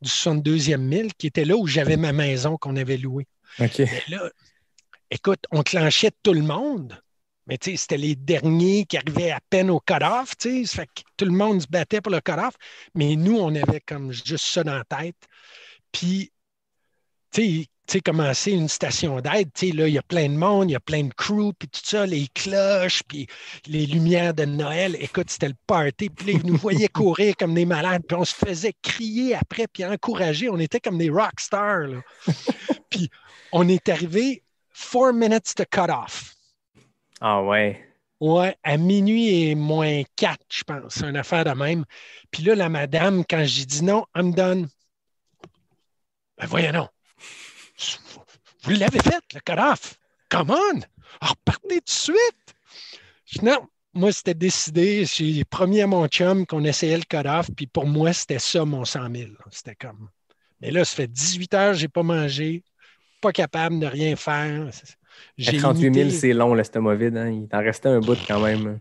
du 62e mille, qui était là où j'avais ma maison qu'on avait louée. OK. Mais là, écoute, on clenchait tout le monde. Mais tu sais, c'était les derniers qui arrivaient à peine au cut-off, tu sais. Fait que tout le monde se battait pour le cut-off. Mais nous, on avait comme juste ça dans la tête. Puis, tu sais, commencer une station d'aide, tu sais, là, il y a plein de monde, il y a plein de crew, puis tout ça, les cloches, puis les lumières de Noël. Écoute, c'était le party. Puis là, ils nous voyaient courir comme des malades, puis on se faisait crier après, puis encourager. On était comme des rock stars, là. Puis on est arrivé 4 minutes to cut off. Ah ouais. Ouais, à minuit et moins 4, je pense. C'est une affaire de même. Puis là, la madame, quand j'ai dit non, I'm done. Ben voyons non. Vous l'avez fait, le cut-off. Come on! Repartez tout de suite! Non, moi, c'était décidé. J'ai promis à mon chum qu'on essayait le cut-off, puis pour moi, c'était ça, mon 100 000. C'était comme... Mais là, ça fait 18 heures, j'ai pas mangé, pas capable de rien faire. J'ai 38 000, c'est long, l'estomac-vide. Hein? Il t'en restait un bout quand même.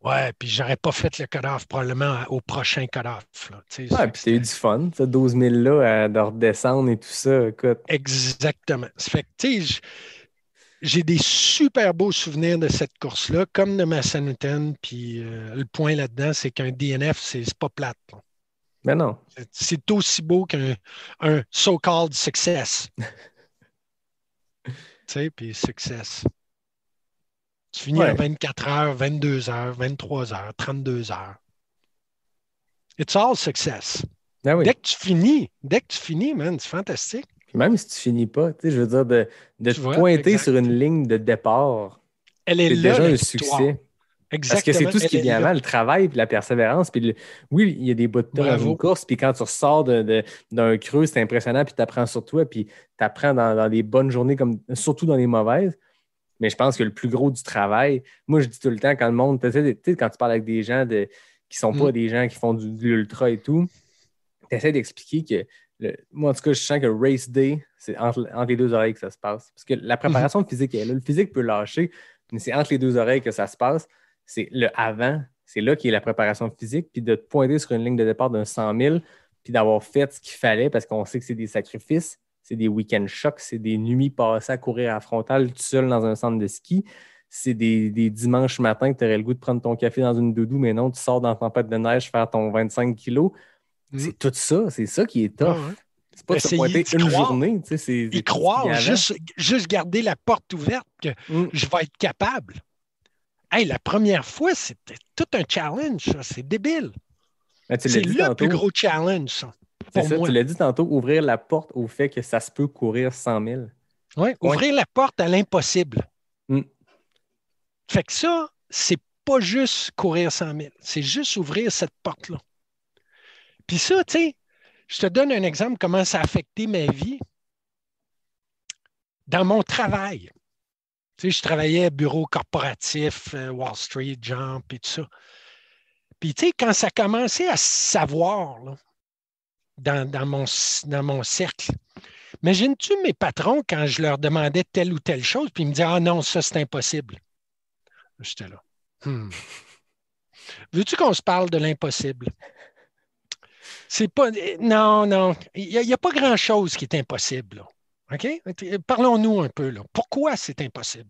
Ouais, puis j'aurais pas fait le cut-off probablement au prochain cut-off. Ouais, puis t'as eu du fun, ça, 12 000 là, de redescendre et tout ça, écoute. Exactement. Ça fait que, tu sais, j'ai des super beaux souvenirs de cette course-là, comme de ma Sanuten, puis le point là-dedans, c'est qu'un DNF, c'est pas plate. Là. Mais non. C'est aussi beau qu'un so-called success. Tu sais, puis success. Tu finis en 24 heures, 22 heures, 23 heures, 32 heures. It's all success. Ah oui. Dès que tu finis, man, c'est fantastique. Puis même si tu finis pas, tu sais, je veux dire, de te pointer exact. sur une ligne de départ, c'est déjà un succès. Exactement. Parce que c'est tout ce qui vient avant, le travail, puis la persévérance. Puis oui, il y a des bouts de temps dans une course, puis quand tu ressors d'un creux, c'est impressionnant, puis tu apprends sur toi, puis tu apprends dans des bonnes journées, comme surtout dans les mauvaises. Mais je pense que le plus gros du travail, moi, je dis tout le temps, quand le monde, tu sais, quand tu parles avec des gens qui ne sont pas des gens qui font de l'ultra et tout, tu essaies d'expliquer que, moi, en tout cas, je sens que race day, c'est entre les deux oreilles que ça se passe. Parce que la préparation physique est là. Le physique peut lâcher, mais c'est entre les deux oreilles que ça se passe. C'est le avant, c'est là qui est la préparation physique, puis de te pointer sur une ligne de départ d'un 100 000, puis d'avoir fait ce qu'il fallait, parce qu'on sait que c'est des sacrifices. C'est des week-end chocs, c'est des nuits passées à courir à frontale tout seul dans un centre de ski. C'est des dimanches matins que tu aurais le goût de prendre ton café dans une doudou, mais non, tu sors dans la tempête de neige faire ton 25 kilos. C'est tout ça, c'est ça qui est tough. C'est pas de se pointer une journée. Tu sais, y croire, juste garder la porte ouverte que je vais être capable. Hey, la première fois, c'était tout un challenge, ça. C'est débile. C'est le plus gros challenge, ça. C'est ça, tu l'as dit tantôt, ouvrir la porte au fait que ça se peut courir 100 000. Oui, ouvrir la porte à l'impossible. Fait que ça, c'est pas juste courir 100 000, c'est juste ouvrir cette porte-là. Puis ça, tu sais, je te donne un exemple comment ça a affecté ma vie. Dans mon travail, tu sais, je travaillais bureau corporatif, Wall Street, Jump et tout ça. Puis tu sais, quand ça commençait à se savoir, là, dans mon cercle. Imagines-tu mes patrons quand je leur demandais telle ou telle chose, puis ils me disaient « Ah non, ça, c'est impossible. » J'étais là. Veux-tu qu'on se parle de l'impossible? C'est pas... Non. Il n'y a pas grand-chose qui est impossible. Là. OK? Parlons-nous un peu. Là. Pourquoi c'est impossible?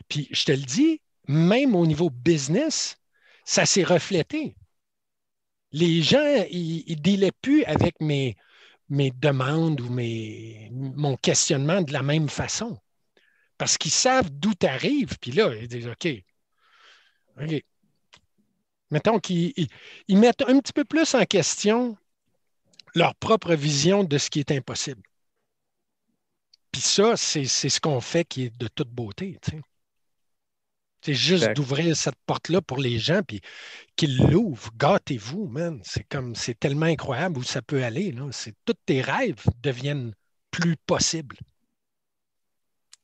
Puis je te le dis, même au niveau business, ça s'est reflété. Les gens, ils ne dealaient plus avec mes demandes ou mon questionnement de la même façon. Parce qu'ils savent d'où tu arrives. Puis là, ils disent OK. Mettons qu'ils mettent un petit peu plus en question leur propre vision de ce qui est impossible. Puis ça, c'est ce qu'on fait qui est de toute beauté. Tu sais. C'est juste d'ouvrir cette porte-là pour les gens, puis qu'ils l'ouvrent. Gâtez-vous, man. C'est tellement incroyable où ça peut aller. Là. Tous tes rêves deviennent plus possibles.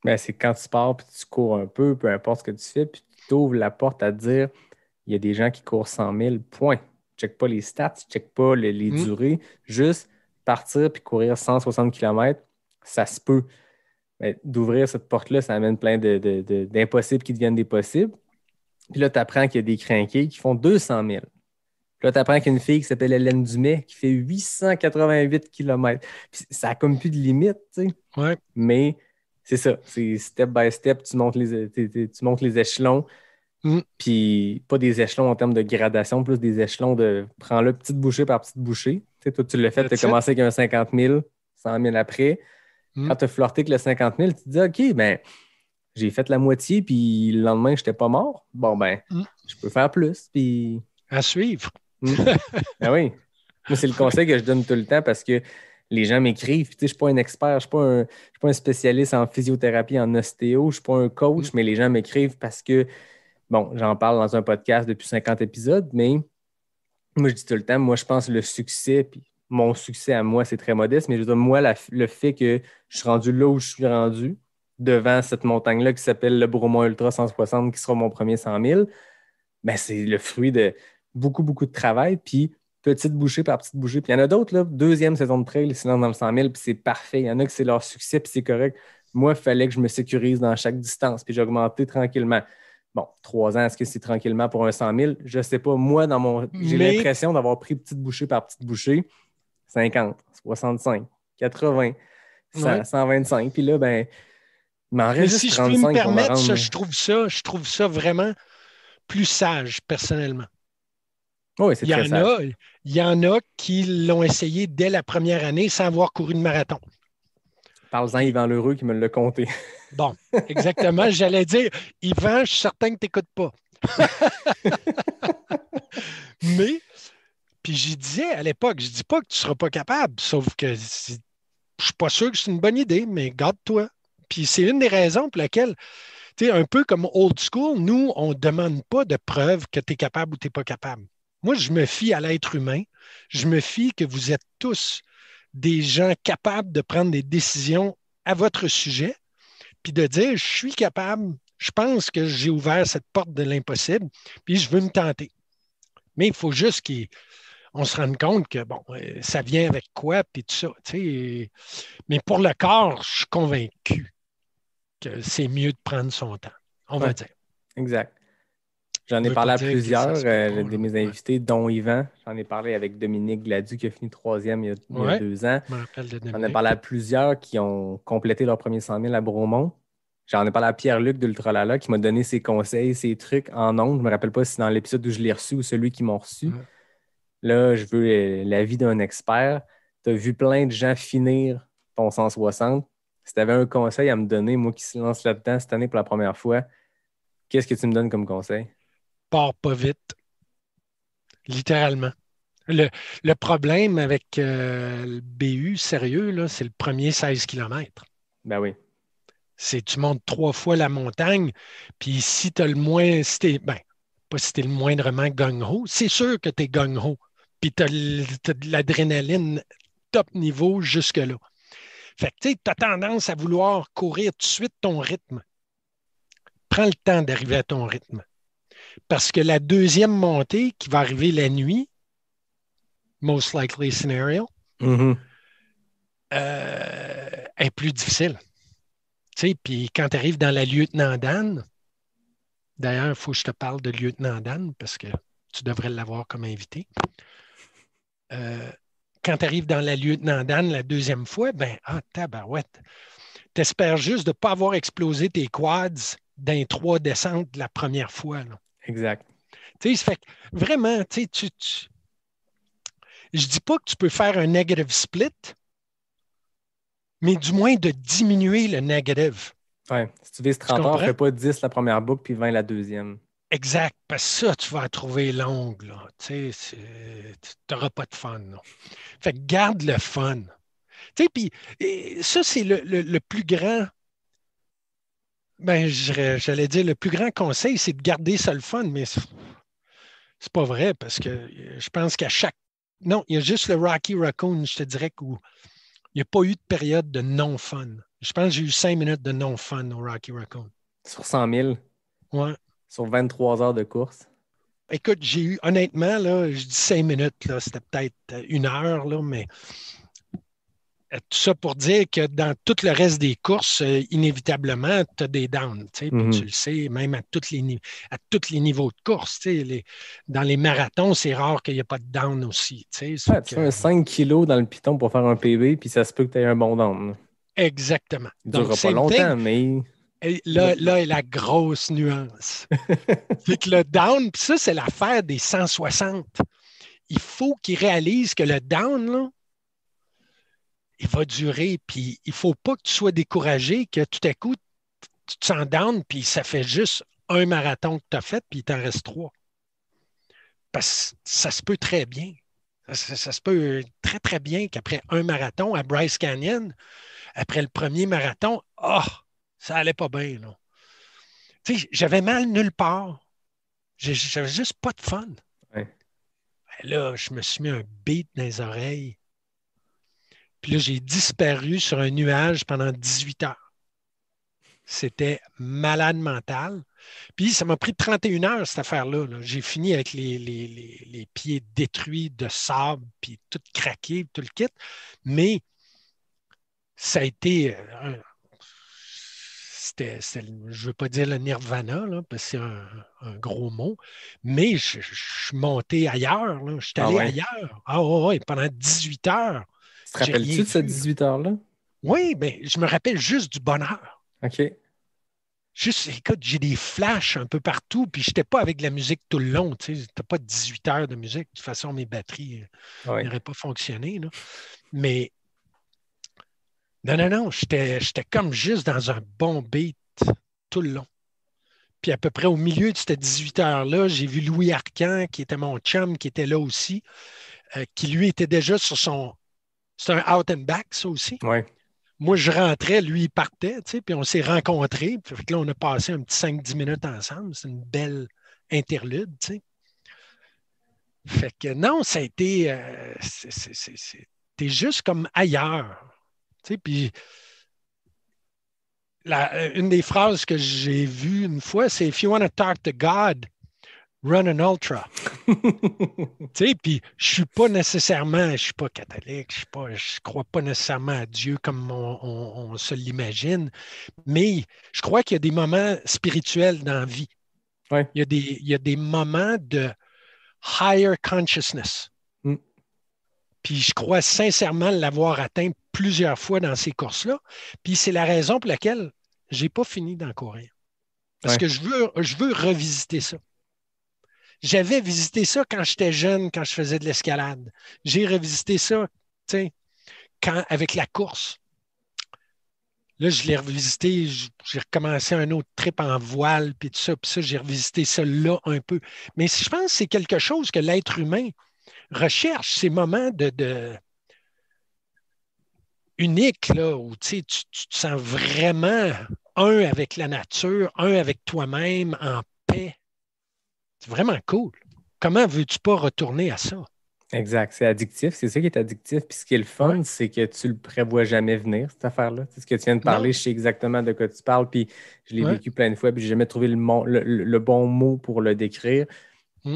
Ben, c'est quand tu pars puis tu cours un peu importe ce que tu fais, puis tu t'ouvres la porte à te dire il y a des gens qui courent 100 000, point. Check pas les stats, check pas les durées. Juste partir puis courir 160 km, ça se peut. Mais d'ouvrir cette porte-là, ça amène plein d'impossibles qui deviennent des possibles. Puis là, tu apprends qu'il y a des crinqués qui font 200 000. Puis là, tu apprends qu'il y a une fille qui s'appelle Hélène Dumais qui fait 888 km. Puis ça n'a comme plus de limite, tu sais. Ouais. Mais c'est ça. C'est step by step, tu montes les échelons. Puis pas des échelons en termes de gradation, plus des échelons de prends-le petite bouchée par petite bouchée. Tu sais, toi, tu l'as fait, tu as commencé avec un 50 000, 100 000 après. Quand tu as flirté avec le 50 000, tu te dis OK, ben j'ai fait la moitié, puis le lendemain, je n'étais pas mort. Bon, ben, je peux faire plus. Puis... À suivre. Ben oui. Moi, c'est le conseil que je donne tout le temps parce que les gens m'écrivent. Tu sais, je ne suis pas un expert, je ne suis pas un spécialiste en physiothérapie, en ostéo, je ne suis pas un coach, mais les gens m'écrivent parce que, bon, j'en parle dans un podcast depuis 50 épisodes, mais moi, je dis tout le temps, moi, je pense que le succès, puis mon succès à moi, c'est très modeste, mais je veux dire, moi, le fait que je suis rendu là où je suis rendu, devant cette montagne-là qui s'appelle le Bromont Ultra 160, qui sera mon premier 100 000, ben, c'est le fruit de beaucoup, beaucoup de travail, puis petite bouchée par petite bouchée. Puis il y en a d'autres, là, deuxième saison de trail, ils se lancent dans le 100 000, puis c'est parfait. Il y en a que c'est leur succès, puis c'est correct. Moi, il fallait que je me sécurise dans chaque distance, puis j'ai augmenté tranquillement. Bon, 3 ans, est-ce que c'est tranquillement pour un 100 000? Je ne sais pas. Moi, j'ai l'impression d'avoir pris petite bouchée par petite bouchée. 50, 65, 80, 100, 125. Puis là, ben, il m'en reste juste 35 je peux me permettre, ça, je trouve ça vraiment plus sage, personnellement. Oui, c'est très sage. Il y en a qui l'ont essayé dès la première année sans avoir couru de marathon. Parle-en Yvan Lheureux qui me l'a compté. Bon, exactement. J'allais dire, Yvan, je suis certain que tu n'écoutes pas. Mais, puis j'y disais à l'époque, je dis pas que tu ne seras pas capable, sauf que je ne suis pas sûr que c'est une bonne idée, mais garde-toi. Puis c'est une des raisons pour laquelle, tu sais, un peu comme old school, nous, on ne demande pas de preuve que tu es capable ou tu n'es pas capable. Moi, je me fie à l'être humain. Je me fie que vous êtes tous des gens capables de prendre des décisions à votre sujet, puis de dire, je suis capable, je pense que j'ai ouvert cette porte de l'impossible, puis je veux me tenter. Mais il faut juste qu'on se rende compte que, bon, ça vient avec quoi, puis tout ça. Tu sais. Mais pour le corps, je suis convaincu que c'est mieux de prendre son temps, on va dire. Exact. J'en ai parlé à plusieurs de mes invités, dont Yvan. J'en ai parlé avec Dominique Gladu qui a fini 3e il y a 2 ans. J'en ai parlé à plusieurs qui ont complété leur premier 100 000 à Bromont. J'en ai parlé à Pierre-Luc d'Ultralala qui m'a donné ses conseils, ses trucs en ondes. Je ne me rappelle pas si c'est dans l'épisode où je l'ai reçu ou celui qui m'ont reçu. Là, je veux l'avis d'un expert. Tu as vu plein de gens finir ton 160. Si tu avais un conseil à me donner, moi qui se lance là-dedans cette année pour la première fois, qu'est-ce que tu me donnes comme conseil? Pars pas vite. Littéralement. Le problème avec le BU, sérieux, là, c'est le premier 16 km. Ben oui. Tu montes 3 fois la montagne, puis si tu as le moins, pas si tu es le moindrement gung-ho, c'est sûr que tu es gung-ho, puis tu as de l'adrénaline top niveau jusque-là. Fait que tu as tendance à vouloir courir tout de suite ton rythme. Prends le temps d'arriver à ton rythme. Parce que la deuxième montée qui va arriver la nuit, most likely scenario, est plus difficile. Puis quand tu arrives dans la Lieutenant Dan, d'ailleurs, il faut que je te parle de Lieutenant Dan parce que tu devrais l'avoir comme invité. Quand tu arrives dans la Lieutenant Dan la deuxième fois, tabarouette. Tu espères juste de ne pas avoir explosé tes quads dans les 3 descentes de la première fois. Là. Exact. Ça fait que vraiment, je ne dis pas que tu peux faire un negative split, mais du moins de diminuer le negative. Oui, si tu vises 30 heures, fais pas 10 la première boucle puis 20 la deuxième. Exact, parce que ça, tu vas trouver longue. Tu n'auras pas de fun. Là. Fait que garde le fun. Tu sais, puis ça, c'est le plus grand. Ben, j'allais dire, le plus grand conseil, c'est de garder ça le fun, mais c'est pas vrai parce que je pense qu'à chaque. Non, il y a juste le Rocky Raccoon, je te dirais, où il n'y a pas eu de période de non-fun. Je pense que j'ai eu 5 minutes de non-fun au Rocky Raccoon. Sur 100 000, Ouais. sur 23 heures de course. Écoute, j'ai eu, honnêtement, là, je dis 5 minutes, là, c'était peut-être 1 heure, là, mais tout ça pour dire que dans tout le reste des courses, inévitablement, tu as des downs. Puis tu le sais, même à tous les niveaux de course. Dans les marathons, c'est rare qu'il n'y ait pas de down aussi. Tu fais un 5 kilos dans le piton pour faire un PB, puis ça se peut que tu aies un bon down. Exactement. Il ne durera pas longtemps, mais. Et là est la grosse nuance. C'est que le down, puis ça, c'est l'affaire des 160. Il faut qu'ils réalisent que le down, là, il va durer, puis il ne faut pas que tu sois découragé, que tout à coup, tu te sens down, puis ça fait juste un marathon que tu as fait, puis il t'en reste 3. Parce que ça se peut très bien. Ça se peut très, très bien qu'après un marathon à Bryce Canyon, après le premier marathon, ça allait pas bien, là. Tu sais, j'avais mal nulle part. J'avais juste pas de fun. Ouais. Là, je me suis mis un beat dans les oreilles. Puis là, j'ai disparu sur un nuage pendant 18 heures. C'était malade mental. Puis ça m'a pris 31 heures, cette affaire-là. Là. J'ai fini avec les pieds détruits de sable, puis tout craqué, tout le kit. Mais ça a été... je ne veux pas dire le nirvana, là, parce que c'est un gros mot, mais je suis monté ailleurs. Là. Je suis allé ailleurs. Oui, pendant 18 heures. Tu te rappelles-tu de ces 18 heures-là? Oui, mais je me rappelle juste du bonheur. OK. Juste, écoute, j'ai des flashs un peu partout, puis je n'étais pas avec de la musique tout le long. Tu n'as pas 18 heures de musique. De toute façon, mes batteries n'auraient pas fonctionné. Là. Mais non, j'étais comme juste dans un bon beat tout le long. Puis à peu près au milieu de ces 18 heures-là, j'ai vu Louis Arcan, qui était mon chum, qui était là aussi, qui lui était déjà sur son... C'est un out and back, ça aussi. Ouais. Moi, je rentrais, lui, il partait, tu sais, puis on s'est rencontrés. Puis là, on a passé un petit 5-10 minutes ensemble. C'est une belle interlude, tu sais. Fait que non, ça a été... t'es juste comme ailleurs. Tu sais, puis une des phrases que j'ai vues une fois, c'est « If you want to talk to God, run an ultra ». Tu sais, puis je suis pas catholique, je crois pas nécessairement à Dieu comme on se l'imagine, mais je crois qu'il y a des moments spirituels dans la vie. Ouais. Il y a des moments de higher consciousness. Puis je crois sincèrement l'avoir atteint plusieurs fois dans ces courses-là. Puis c'est la raison pour laquelle je n'ai pas fini d'en courir. Parce que je veux revisiter ça. J'avais visité ça quand j'étais jeune, quand je faisais de l'escalade. J'ai revisité ça, tu sais, avec la course. Là, je l'ai revisité, j'ai recommencé un autre trip en voile, puis tout ça, j'ai revisité ça là un peu. Mais je pense que c'est quelque chose que l'être humain recherche, ces moments de uniques, là, où tu te sens vraiment un avec la nature, un avec toi-même, en paix. C'est vraiment cool. Comment veux-tu pas retourner à ça? Exact, c'est addictif, c'est ça qui est addictif. Puis ce qui est le fun, c'est que tu le prévois jamais venir, cette affaire-là. C'est ce que tu viens de parler, je sais exactement de quoi tu parles, puis je l'ai vécu plein de fois, puis j'ai jamais trouvé le bon mot pour le décrire.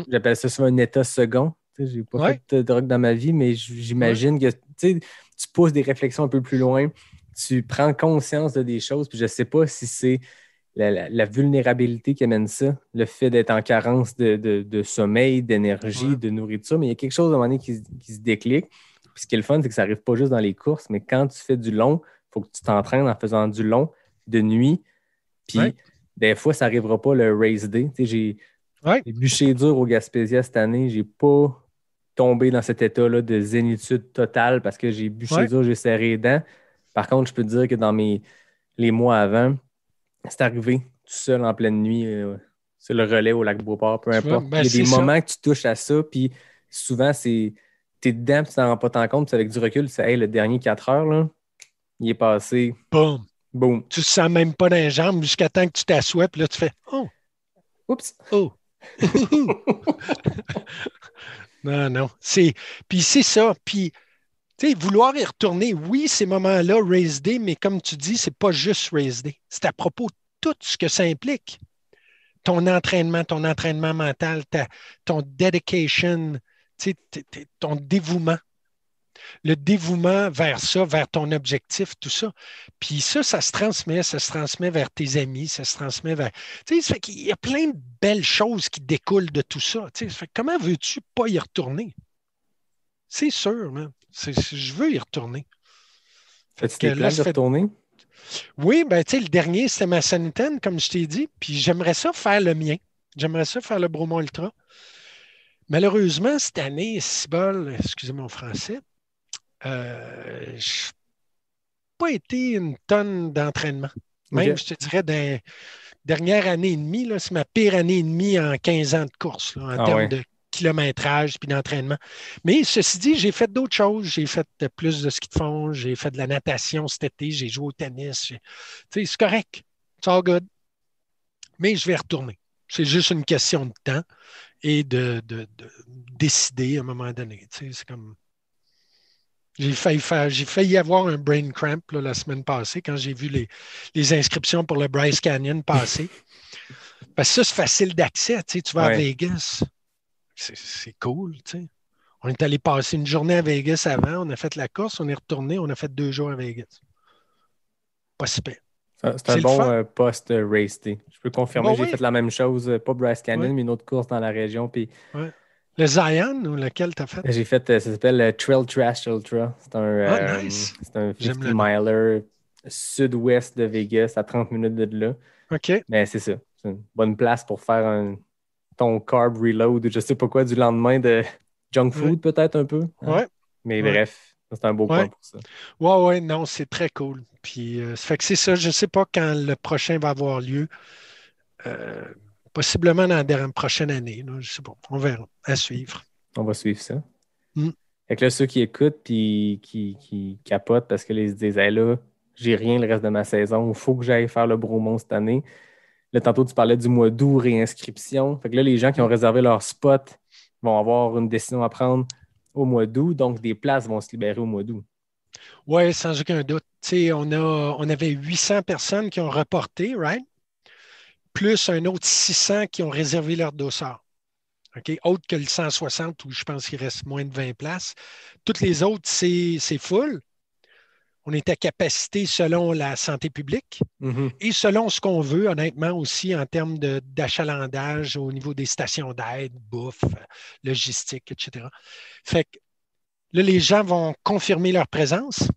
J'appelle ça souvent un état second. Je n'ai pas fait de drogue dans ma vie, mais j'imagine que tu pousses des réflexions un peu plus loin, tu prends conscience de des choses, puis je ne sais pas si c'est la vulnérabilité qui amène ça, le fait d'être en carence de sommeil, d'énergie, de nourriture, mais il y a quelque chose à un moment donné qui se déclic. Puis ce qui est le fun, c'est que ça n'arrive pas juste dans les courses, mais quand tu fais du long, il faut que tu t'entraînes en faisant du long, de nuit. Puis des fois, ça n'arrivera pas le race day. J'ai bûché dur au Gaspésia cette année, j'ai pas tombé dans cet état-là de zénitude totale parce que j'ai bûché dur, j'ai serré les dents. Par contre, je peux te dire que dans les mois avant, c'est arrivé tout seul en pleine nuit sur le relais au lac Beauport, peu importe. Il y a des moments que tu touches à ça, puis souvent, tu t'es dedans, puis tu t'en rends pas tant compte, puis avec du recul, tu sais, hey, le dernier 4 heures, là, il est passé. Boum! Boum. Tu ne sens même pas dans les jambes jusqu'à temps que tu t'assoies, puis là, tu fais Oh! Oups! Oh! Non, non. Puis c'est ça. Puis, tu sais, vouloir y retourner, oui, ces moments-là, Race Day, mais comme tu dis, c'est pas juste Race Day. C'est à propos de tout ce que ça implique. Ton entraînement mental, ton dedication, tu sais, ton dévouement. Le dévouement vers ça, vers ton objectif, tout ça. Puis ça se transmet vers tes amis, ça se transmet vers. Tu sais, ça fait qu'il y a plein de belles choses qui découlent de tout ça. Tu sais, ça fait, comment veux-tu pas y retourner? C'est sûr, man. Je veux y retourner. Fais-tu tes plans de retourner? Oui, ben tu sais, le dernier, c'était ma Sanitaine, comme je t'ai dit. Puis j'aimerais ça faire le mien. J'aimerais ça faire le Bromont Ultra. Malheureusement, cette année, cibole, excusez mon français, je n'ai pas été une tonne d'entraînement. Même, Ok. je te dirais, dans la dernière année et demie, là, c'est ma pire année et demie en 15 ans de course, là, en Ah termes ouais. de kilométrage puis d'entraînement. Mais ceci dit, j'ai fait d'autres choses. J'ai fait plus de ski de fond, j'ai fait de la natation cet été, j'ai joué au tennis. Tu sais, c'est correct. It's all good. Mais je vais retourner. C'est juste une question de temps et de décider à un moment donné. Tu sais, c'est comme. J'ai failli avoir un brain cramp là, la semaine passée quand j'ai vu les inscriptions pour le Bryce Canyon passer. Parce que ça, c'est facile d'accès. Tu vas à Ouais. Vegas. C'est cool. Tu sais. On est allé passer une journée à Vegas avant. On a fait la course. On est retourné. On a fait 2 jours à Vegas. Pas super. C'est un C'est le bon fun. post-race day. Je peux confirmer, Bon, j'ai oui. fait la même chose, pas Bryce Ouais, Canyon, mais une autre course dans la région. Puis ouais. Le Zion ou lequel tu as fait? j'ai fait, ça s'appelle Trail Trash Ultra. Ah, nice. C'est un J'aime 50 le nom. miler sud-ouest de Vegas, à 30 minutes de là. OK. Mais c'est ça. C'est une bonne place pour faire ton carb reload, je sais pas quoi, du lendemain de junk Ouais, food, peut-être un peu. Hein? ouais, Mais ouais. bref, c'est un beau coin Ouais, pour ça. ouais, ouais, non, c'est très cool. Puis, ça fait que c'est ça. Je ne sais pas quand le prochain va avoir lieu. Euh, Possiblement dans la prochaine année. Là, je sais pas. On verra. À suivre. On va suivre ça. Mm. Fait que là, ceux qui écoutent puis qui capotent parce que ils se disent hey, là, j'ai rien le reste de ma saison, il faut que j'aille faire le Bromont cette année. Là, tantôt, tu parlais du mois d'août, réinscription. Fait que là, les gens qui ont réservé leur spot vont avoir une décision à prendre au mois d'août, donc des places vont se libérer au mois d'août. Oui, sans aucun doute. Tu sais, on avait 800 personnes qui ont reporté, right? Plus un autre 600 qui ont réservé leur dossard. OK? Autre que le 160 où je pense qu'il reste moins de 20 places. Toutes les autres, c'est full. On est à capacité selon la santé publique Mhm. et selon ce qu'on veut, honnêtement, aussi en termes d'achalandage au niveau des stations d'aide, bouffe, logistique, etc. Fait que là, les gens vont confirmer leur présence.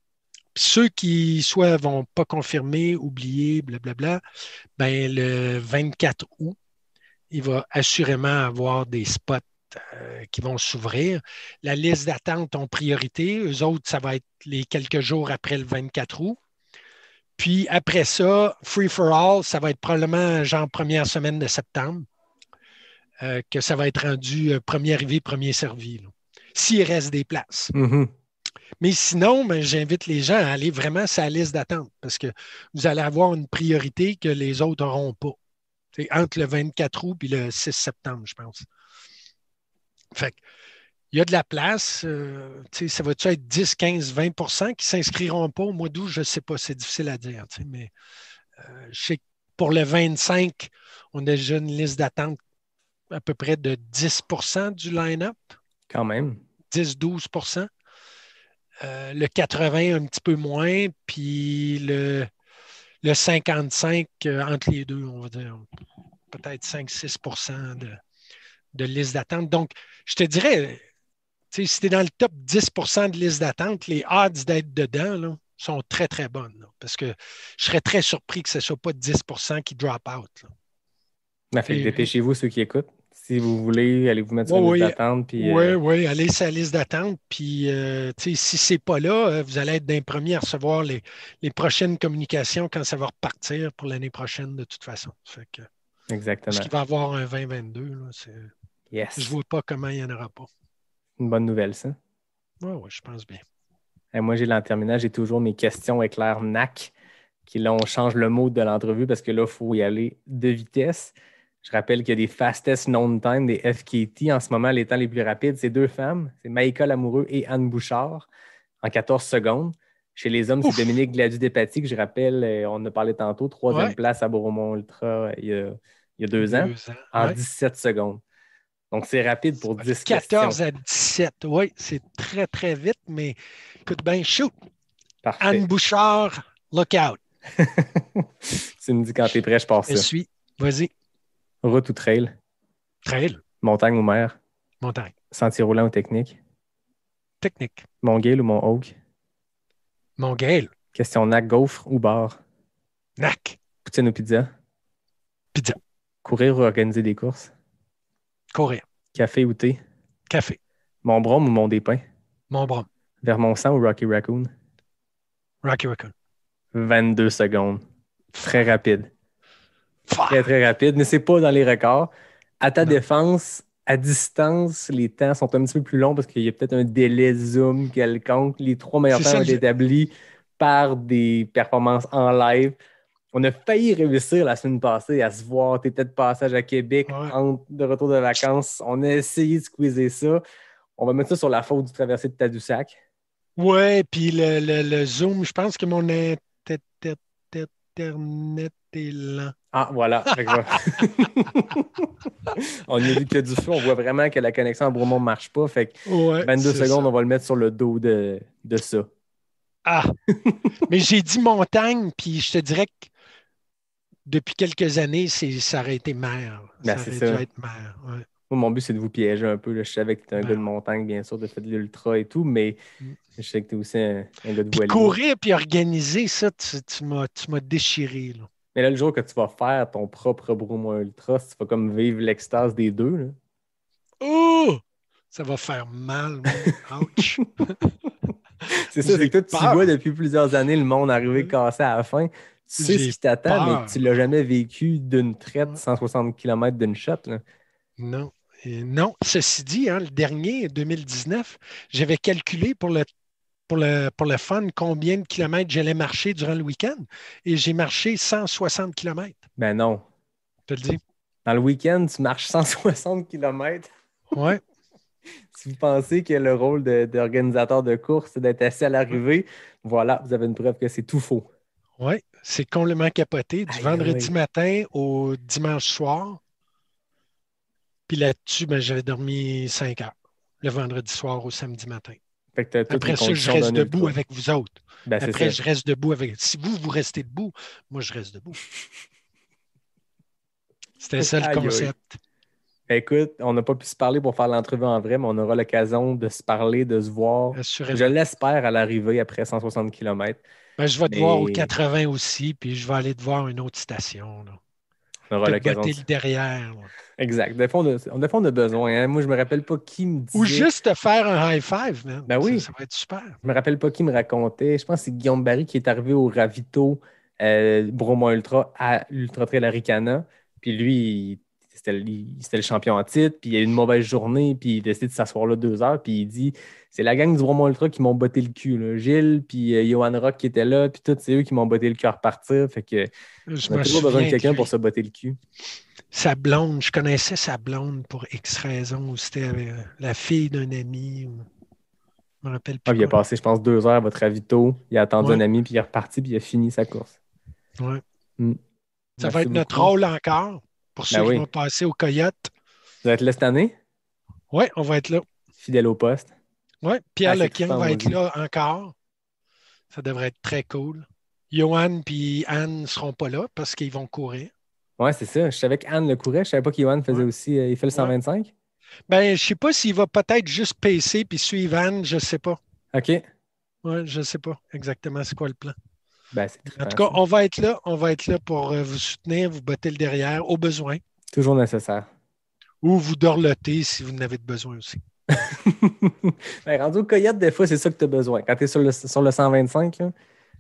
Puis ceux qui soit vont pas confirmer, oublier, blablabla, ben le 24 août, il va assurément avoir des spots qui vont s'ouvrir. La liste d'attente en priorité. Eux autres, ça va être les quelques jours après le 24 août. Puis après ça, Free for All, ça va être probablement genre première semaine de septembre, que ça va être rendu premier arrivé, premier servi, là, s'il reste des places. Mhm. Mais sinon, ben, j'invite les gens à aller vraiment sur la liste d'attente parce que vous allez avoir une priorité que les autres n'auront pas. C'est entre le 24 août et le 6 septembre, je pense. Fait que, il y a de la place. Ça va-tu être 10, 15, 20 qui ne s'inscriront pas au mois d'août? Je ne sais pas, c'est difficile à dire. Mais je sais que pour le 25, on a déjà une liste d'attente à peu près de 10 du line-up, Quand même. 10-12 le 80, un petit peu moins, puis le 55, entre les deux, on va dire peut-être 5-6 de liste d'attente. Donc, je te dirais, si tu es dans le top 10 de liste d'attente, les odds d'être dedans là, sont très, très bonnes. Là, parce que je serais très surpris que ce ne soit pas 10 qui drop out. Là. Ben, fait que dépêchez-vous ceux qui écoutent. Si vous voulez, allez vous mettre sur une liste d'attente. Puis, Oui, allez sur la liste d'attente. Puis, si ce n'est pas là, vous allez être d'un premier à recevoir les prochaines communications quand ça va repartir pour l'année prochaine, de toute façon. Fait que, exactement. parce qu'il va y avoir un 2022. Là, Yes. je ne vois pas comment il n'y en aura pas. Une bonne nouvelle, ça. Oui, je pense bien. Et moi, en terminant, j'ai toujours mes questions éclairs NAC, qui là, on change le mode de l'entrevue parce que là, il faut y aller de vitesse. Je rappelle qu'il y a des fastest known time, des FKT. En ce moment, les temps les plus rapides, c'est 2 femmes. C'est Maïka Lamoureux et Anne Bouchard en 14 secondes. Chez les hommes, c'est Ouf! Dominique Gladu-Despatie, que je rappelle, on en a parlé tantôt, 3e Ouais, place à Bromont Ultra il y a 2 ans, 2 ans. en Ouais. 17 secondes. Donc, c'est rapide pour 10 14 questions. à 17. Oui, c'est très, très vite, mais écoute bien, shoot! Parfait. Anne Bouchard, look out. Tu me dis quand t'es prêt, je pars Je ça. suis. Vas-y. Route ou trail? Trail, Montagne ou mer? montagne, Sentier roulant ou technique? technique, Mont-Gail ou Mont-Haug? Mont-Gaël, Question NAC, gaufre ou bar? NAC, Poutine ou pizza? pizza, Courir ou organiser des courses? courir, Café ou thé? café, Mont-Brome ou Mont-des-Pins? Mont-Brom, Vermont-Sang ou Rocky Raccoon? Rocky Raccoon. 22 secondes. Très rapide. Fuck. Très, très rapide, mais c'est pas dans les records. À ta Non. défense, à distance, les temps sont un petit peu plus longs parce qu'il y a peut-être un délai zoom quelconque. Les 3 meilleurs C'est temps ça, ont été établis par des performances en live. On a failli réussir la semaine passée à se voir. Tu étais de passage à Québec Ouais. de retour de vacances. On a essayé de squeezer ça. On va mettre ça sur la faute du traversée de Tadoussac. Ouais, puis le Zoom, je pense que mon Internet est lent. Ah, voilà. Fait que on y a vu qu'il y a du feu. On voit vraiment que la connexion à Bromont ne marche pas. Fait que Ouais, 22 c'est secondes, ça. on va le mettre sur le dos de ça. Ah, mais j'ai dit montagne, puis je te dirais que depuis quelques années, ça aurait été mer. Ben, Ça c'est aurait ça. dû être mer. Ouais. Moi, mon but, c'est de vous piéger un peu. Là. Je savais que tu es un Ben gars de ouais. montagne, bien sûr, de faire de l'ultra et tout, mais je sais que tu es aussi un gars de Puis voilier. courir puis organiser, ça, tu m'as déchiré. Là. Mais là, le jour que tu vas faire ton propre Bromont Ultra, tu vas comme vivre l'extase des deux. Là. Oh! Ça va faire mal, man. Ouch! C'est ça, c'est J'ai que toi, tu peur. vois depuis plusieurs années le monde arriver cassé à la fin. Tu sais ce J'ai qui t'attend, mais peur. tu l'as jamais vécu d'une traite Ouais. 160 km d'une shot. Là. Non. Et non. Ceci dit, hein, le dernier, 2019, j'avais calculé pour le fun combien de kilomètres j'allais marcher durant le week-end et j'ai marché 160 kilomètres. Ben non. Je te le dis. Dans le week-end, tu marches 160 km. Ouais. Si vous pensez que le rôle d'organisateur de course, c'est d'être assis à l'arrivée, voilà, vous avez une preuve que c'est tout faux. Oui, c'est complètement capoté. Du Aïe, vendredi aïe. matin au dimanche soir. Puis là-dessus, ben, j'avais dormi 5 heures. Le vendredi soir au samedi matin. Fait que tu as toutes les Après ça, je conditions reste d'un debout ultra. avec vous autres. Ben, c'est Après, ça. je reste debout avec. Si vous restez debout, moi, je reste debout. C'était ça le Aïe, aïe. concept. Écoute, on n'a pas pu se parler pour faire l'entrevue en vrai, mais on aura l'occasion de se parler, de se voir. Je Assurément. l'espère à l'arrivée après 160 km. Ben, je vais te Mais voir au 80 aussi, puis je vais aller te voir une autre station. Là. on aura Te l'occasion botter de... le derrière. Là. Exact. Des fois, on a besoin. Hein. Moi, je me rappelle pas qui me disait... Ou juste te faire un high five, man. Ben oui. Ça va être super. Je me rappelle pas qui me racontait. Je pense que c'est Guillaume Barry qui est arrivé au ravito Bromont Ultra à l'Ultra Trail Aricana. Puis lui, c'était le champion en titre. Puis il a eu une mauvaise journée. Puis il a décidé de s'asseoir là 2 heures. Puis il dit c'est la gang du Bromont Ultra qui m'ont botté le cul. Là. Gilles, puis Johan Rock qui était là. Puis tous, c'est eux qui m'ont botté le cul à repartir. Fait que Je on a me toujours besoin de souviens quelqu'un lui. pour se botter le cul. Sa blonde, je connaissais sa blonde pour X raison. Ou c'était la fille d'un ami. Ou... Je me rappelle plus. Il a passé, je pense, 2 heures à votre ravito. Il a attendu Ouais. un ami. Puis il est reparti. Puis il a fini sa course. Ouais. Mm. Ça Merci va être notre beaucoup. rôle encore pour ceux qui oui. vont passer au Coyote. Vous êtes là cette année? Oui, on va être là. Fidèle au poste. Oui, Pierre c'est Lequin trippant, va on être dit. là encore. Ça devrait être très cool. Johan et Anne ne seront pas là parce qu'ils vont courir. Ouais, c'est ça. Je savais qu'Anne le courait. Je savais pas qu'Yohan faisait aussi. Il fait le 125. Ben, je ne sais pas s'il va peut-être juste pacer puis suivre Anne, je ne sais pas. OK. Ouais, je ne sais pas exactement c'est quoi le plan. Ben, c'est En trippant, tout cas, ça. on va être là. On va être là pour vous soutenir, vous botter le derrière au besoin. Toujours nécessaire. Ou vous dorlotez si vous en avez besoin aussi. Ben, rendu au Coyote, des fois, c'est ça que tu as besoin. Quand tu es sur le 125, là.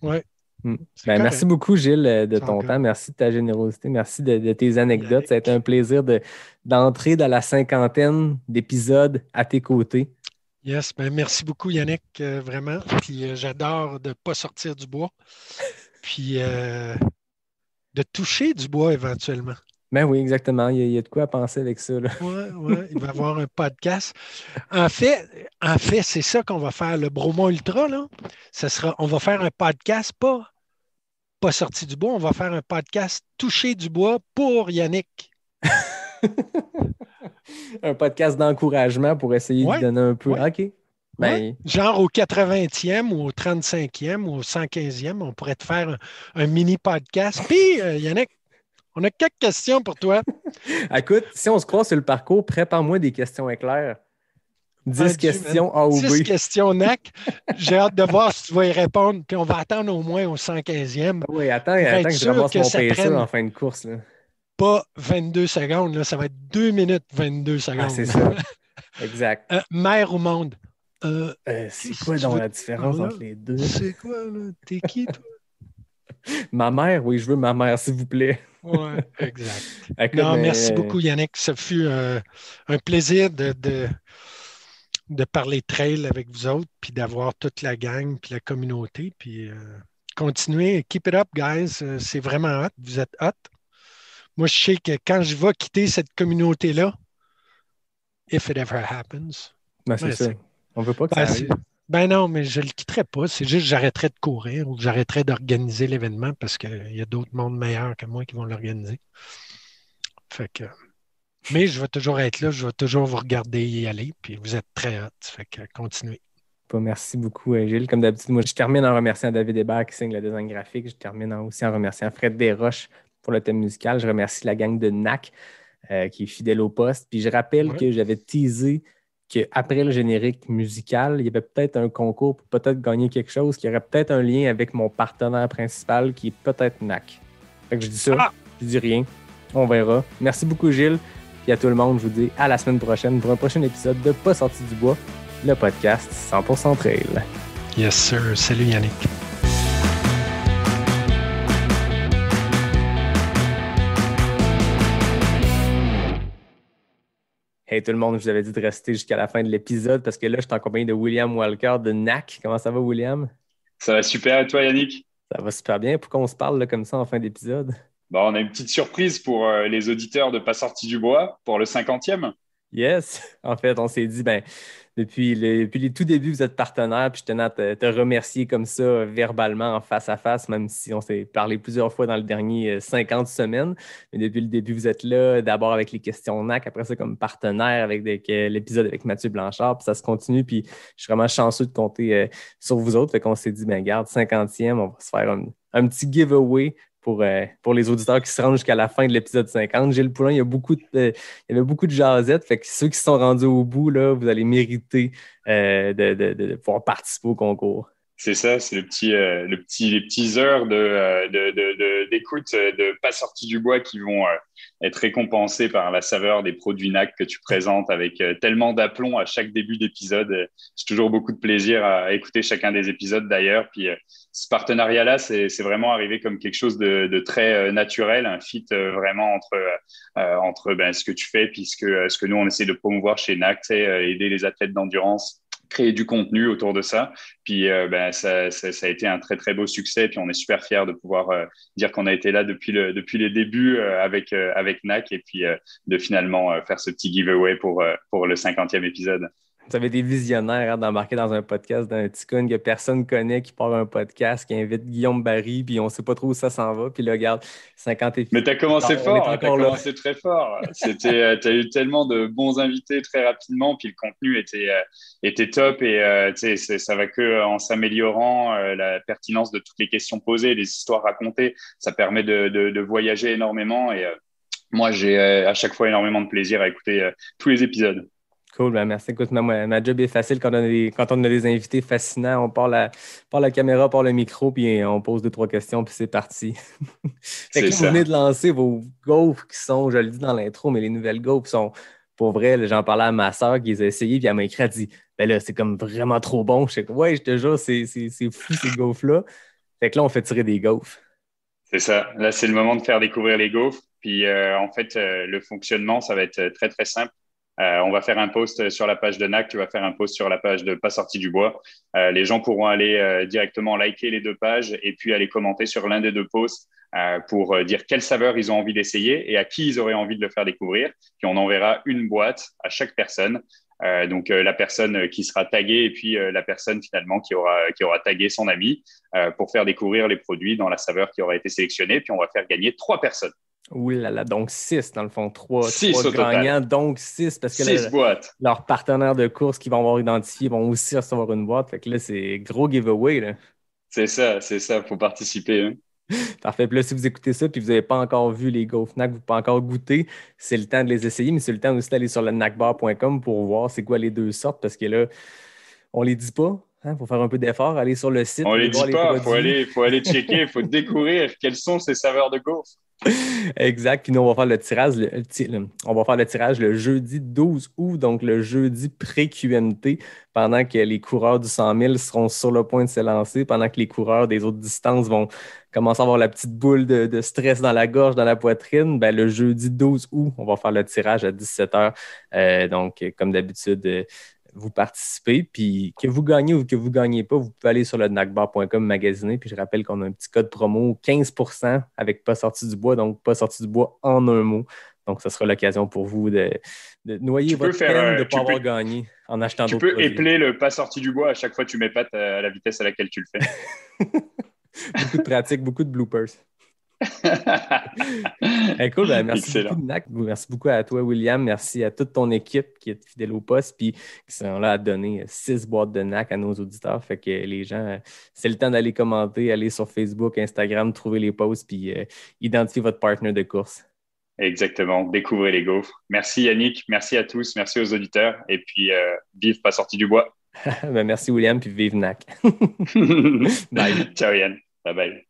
Oui. Ben, merci beaucoup, Gilles, de ton Encore. temps. Merci de ta générosité. Merci de tes anecdotes. Ça a été un plaisir d'entrer dans la 50aine d'épisodes à tes côtés. Yes, ben merci beaucoup, Yannick, vraiment. Puis j'adore de ne pas sortir du bois. Puis de toucher du bois éventuellement. Ben oui, exactement. Il y a de quoi à penser avec ça, là. Oui, il va y avoir un podcast. En fait, c'est ça qu'on va faire. Le Bromont Ultra, là, on va faire un podcast pas sorti du bois, on va faire un podcast touché du bois pour Yannick. Un podcast d'encouragement pour essayer de Ouais, donner un peu. ouais, OK. Ben, ouais. Genre au 80e ou au 35e ou au 115e, on pourrait te faire un mini podcast. Puis, Yannick, on a quelques questions pour toi. écoute, si on se croise sur le parcours, prépare-moi des questions éclairs. 10 Dieu, man. questions A ou 10 B. questions NAC. J'ai hâte de voir si tu vas y répondre. Puis on va attendre au moins au 115e Oui, attends pour être que je sûr ramasse que mon ça pacer prenne en fin de course, là. pas 22 secondes. Là. Ça va être 2 minutes 22 secondes. Ah, c'est ça. Exact. Mer ou monde? C'est Qu'est-ce quoi que tu donc veux? la différence Là, entre les deux? c'est quoi, là? T'es qui, toi? Ma mère, oui, je veux ma mère, s'il vous plaît. Ouais, exact. Écoute, Non, mais, merci beaucoup, Yannick. Ça fut un plaisir de parler trail avec vous autres, puis d'avoir toute la gang, puis la communauté. Puis continuez, keep it up, guys. C'est vraiment hot. Vous êtes hot. Moi, je sais que quand je vais quitter cette communauté-là, if it ever happens, ben, c'est ben, ça. On veut pas que ça ben, arrive. ben non, mais je ne le quitterai pas. C'est juste que j'arrêterai de courir ou que j'arrêterai d'organiser l'événement parce qu'il y a d'autres mondes meilleurs que moi qui vont l'organiser. Fait que, mais je vais toujours être là, je vais toujours vous regarder y aller, puis vous êtes très hot. Fait que continuez. Merci beaucoup, Gilles. Comme d'habitude, moi, je termine en remerciant David Hébert qui signe le design graphique. Je termine aussi en remerciant Fred Desroches pour le thème musical. Je remercie la gang de NAC qui est fidèle au poste. Puis je rappelle que j'avais teasé qu'après le générique musical, il y avait peut-être un concours pour peut-être gagner quelque chose qui aurait peut-être un lien avec mon partenaire principal qui est peut-être NAC. Fait que je dis ça, je dis rien. On verra. Merci beaucoup, Gilles. Puis à tout le monde, je vous dis à la semaine prochaine pour un prochain épisode de Pas sorti du bois, le podcast 100% Trail. Yes, sir. Salut, Yannick. Hey tout le monde, je vous avais dit de rester jusqu'à la fin de l'épisode parce que là, je suis en compagnie de William Walker de NAC. Comment ça va, William? Ça va super. Et toi, Yannick? Ça va super bien. Pourquoi on se parle là, comme ça en fin d'épisode? Bon, on a une petite surprise pour les auditeurs de Pas sorti du bois pour le 50e. Yes! En fait, on s'est dit, depuis les tout débuts, vous êtes partenaires, puis je tenais à te remercier comme ça, verbalement, en face à face, même si on s'est parlé plusieurs fois dans le dernier 50 semaines. Mais depuis le début, vous êtes là, d'abord avec les questions NAC, après ça comme partenaire avec l'épisode avec Mathieu Blanchard, puis ça se continue, puis je suis vraiment chanceux de compter sur vous autres. Fait qu'on s'est dit, garde, 50e, on va se faire un petit giveaway pour les auditeurs qui se rendent jusqu'à la fin de l'épisode 50. Gilles Poulin, il y avait beaucoup de jasettes. Fait que ceux qui se sont rendus au bout, là, vous allez mériter de pouvoir participer au concours. C'est ça, c'est les petits heures d'écoute de Pas sorti du bois qui vont être récompensés par la saveur des produits NAC que tu présentes avec tellement d'aplomb à chaque début d'épisode. J'ai toujours beaucoup de plaisir à écouter chacun des épisodes d'ailleurs. Puis ce partenariat-là, c'est vraiment arrivé comme quelque chose de très naturel, un fit vraiment entre ce que tu fais puis ce que nous, on essaie de promouvoir chez NAC, aider les athlètes d'endurance, créer du contenu autour de ça. Puis ça a été un très, très beau succès. Puis on est super fiers de pouvoir dire qu'on a été là depuis les débuts avec NAC et puis de finalement faire ce petit giveaway pour le 50e épisode. Vous avez des visionnaires d'embarquer dans un podcast d'un ticune que personne ne connaît, qui part un podcast, qui invite Guillaume Barry, puis on ne sait pas trop où ça s'en va. Puis là, regarde, 50 épisodes. Mais tu as commencé fort, commencé très fort. Tu as eu tellement de bons invités très rapidement, puis le contenu était top et ça va que en s'améliorant, la pertinence de toutes les questions posées, les histoires racontées, ça permet de voyager énormément et moi, j'ai à chaque fois énormément de plaisir à écouter tous les épisodes. Cool, merci. Écoute, ma job est facile quand on a des invités fascinants. On part la caméra, part le micro, puis on pose 2-3 questions, puis c'est parti. Fait que là, vous venez de lancer vos gaufres qui sont, je le dis dans l'intro, mais les nouvelles gaufres sont, pour vrai, j'en parlais à ma soeur qui les a essayées, puis elle m'a écrit, elle dit, là, c'est comme vraiment trop bon. Je sais que, ouais, je te jure, c'est fou ces gaufres-là. Fait que là, on fait tirer des gaufres. C'est ça. Là, c'est le moment de faire découvrir les gaufres. Puis, en fait, le fonctionnement, ça va être très, très simple. On va faire un post sur la page de NAC, tu vas faire un post sur la page de Pas sorti du bois. Les gens pourront aller directement liker les deux pages et puis aller commenter sur l'un des deux posts pour dire quelle saveur ils ont envie d'essayer et à qui ils auraient envie de le faire découvrir. Puis on enverra une boîte à chaque personne. Donc la personne qui sera taguée et puis la personne finalement qui aura tagué son ami pour faire découvrir les produits dans la saveur qui aura été sélectionnée. Puis on va faire gagner 3 personnes. Ouh là là, donc 6 dans le fond, 3 au gagnants, total. donc 6 parce que 6 boîtes. leurs partenaires de course qui vont avoir identifié vont aussi recevoir une boîte. Fait que là, c'est gros giveaway. Là. C'est ça, il faut participer. Hein. Parfait. Puis là, si vous écoutez ça et vous n'avez pas encore vu les GoFnac, vous n'avez pas encore goûté, c'est le temps de les essayer, mais c'est le temps aussi d'aller sur le nacbar.com pour voir c'est quoi les deux sortes parce que là, on ne les dit pas. Il faut faire un peu d'effort, aller sur le site. On ne les dit pas, il faut aller checker, il faut découvrir quelles sont ces saveurs de gaufres. Exact. Puis nous, on va faire le tirage le jeudi 12 août, donc le jeudi pré-QMT, pendant que les coureurs du 100 000 seront sur le point de se lancer, pendant que les coureurs des autres distances vont commencer à avoir la petite boule de stress dans la gorge, dans la poitrine. Ben, le jeudi 12 août, on va faire le tirage à 17h. Donc, comme d'habitude, vous participez, puis que vous gagnez ou que vous ne gagnez pas, vous pouvez aller sur le nacbar.com magasiner, puis je rappelle qu'on a un petit code promo 15% avec Pas sorti du bois, donc Pas sorti du bois en un mot. Donc, ce sera l'occasion pour vous de noyer votre peine de ne pas avoir gagné en achetant d'autres produits. Tu peux épeler le Pas sorti du bois à chaque fois que tu m'épates à la vitesse à laquelle tu le fais. Beaucoup de pratique, beaucoup de bloopers. Cool, ben, merci beaucoup, NAC. Merci beaucoup à toi, William. Merci à toute ton équipe qui est fidèle au poste puis qui sont là à donner 6 boîtes de NAC à nos auditeurs. Fait que les gens, c'est le temps d'aller commenter, aller sur Facebook, Instagram, trouver les posts puis identifier votre partenaire de course. Exactement. Découvrez les gaufres. Merci Yannick, merci à tous, merci aux auditeurs et puis vive Pas sorti du bois. Ben, merci William puis vive NAC. Bye. Ciao Yann. Bye bye.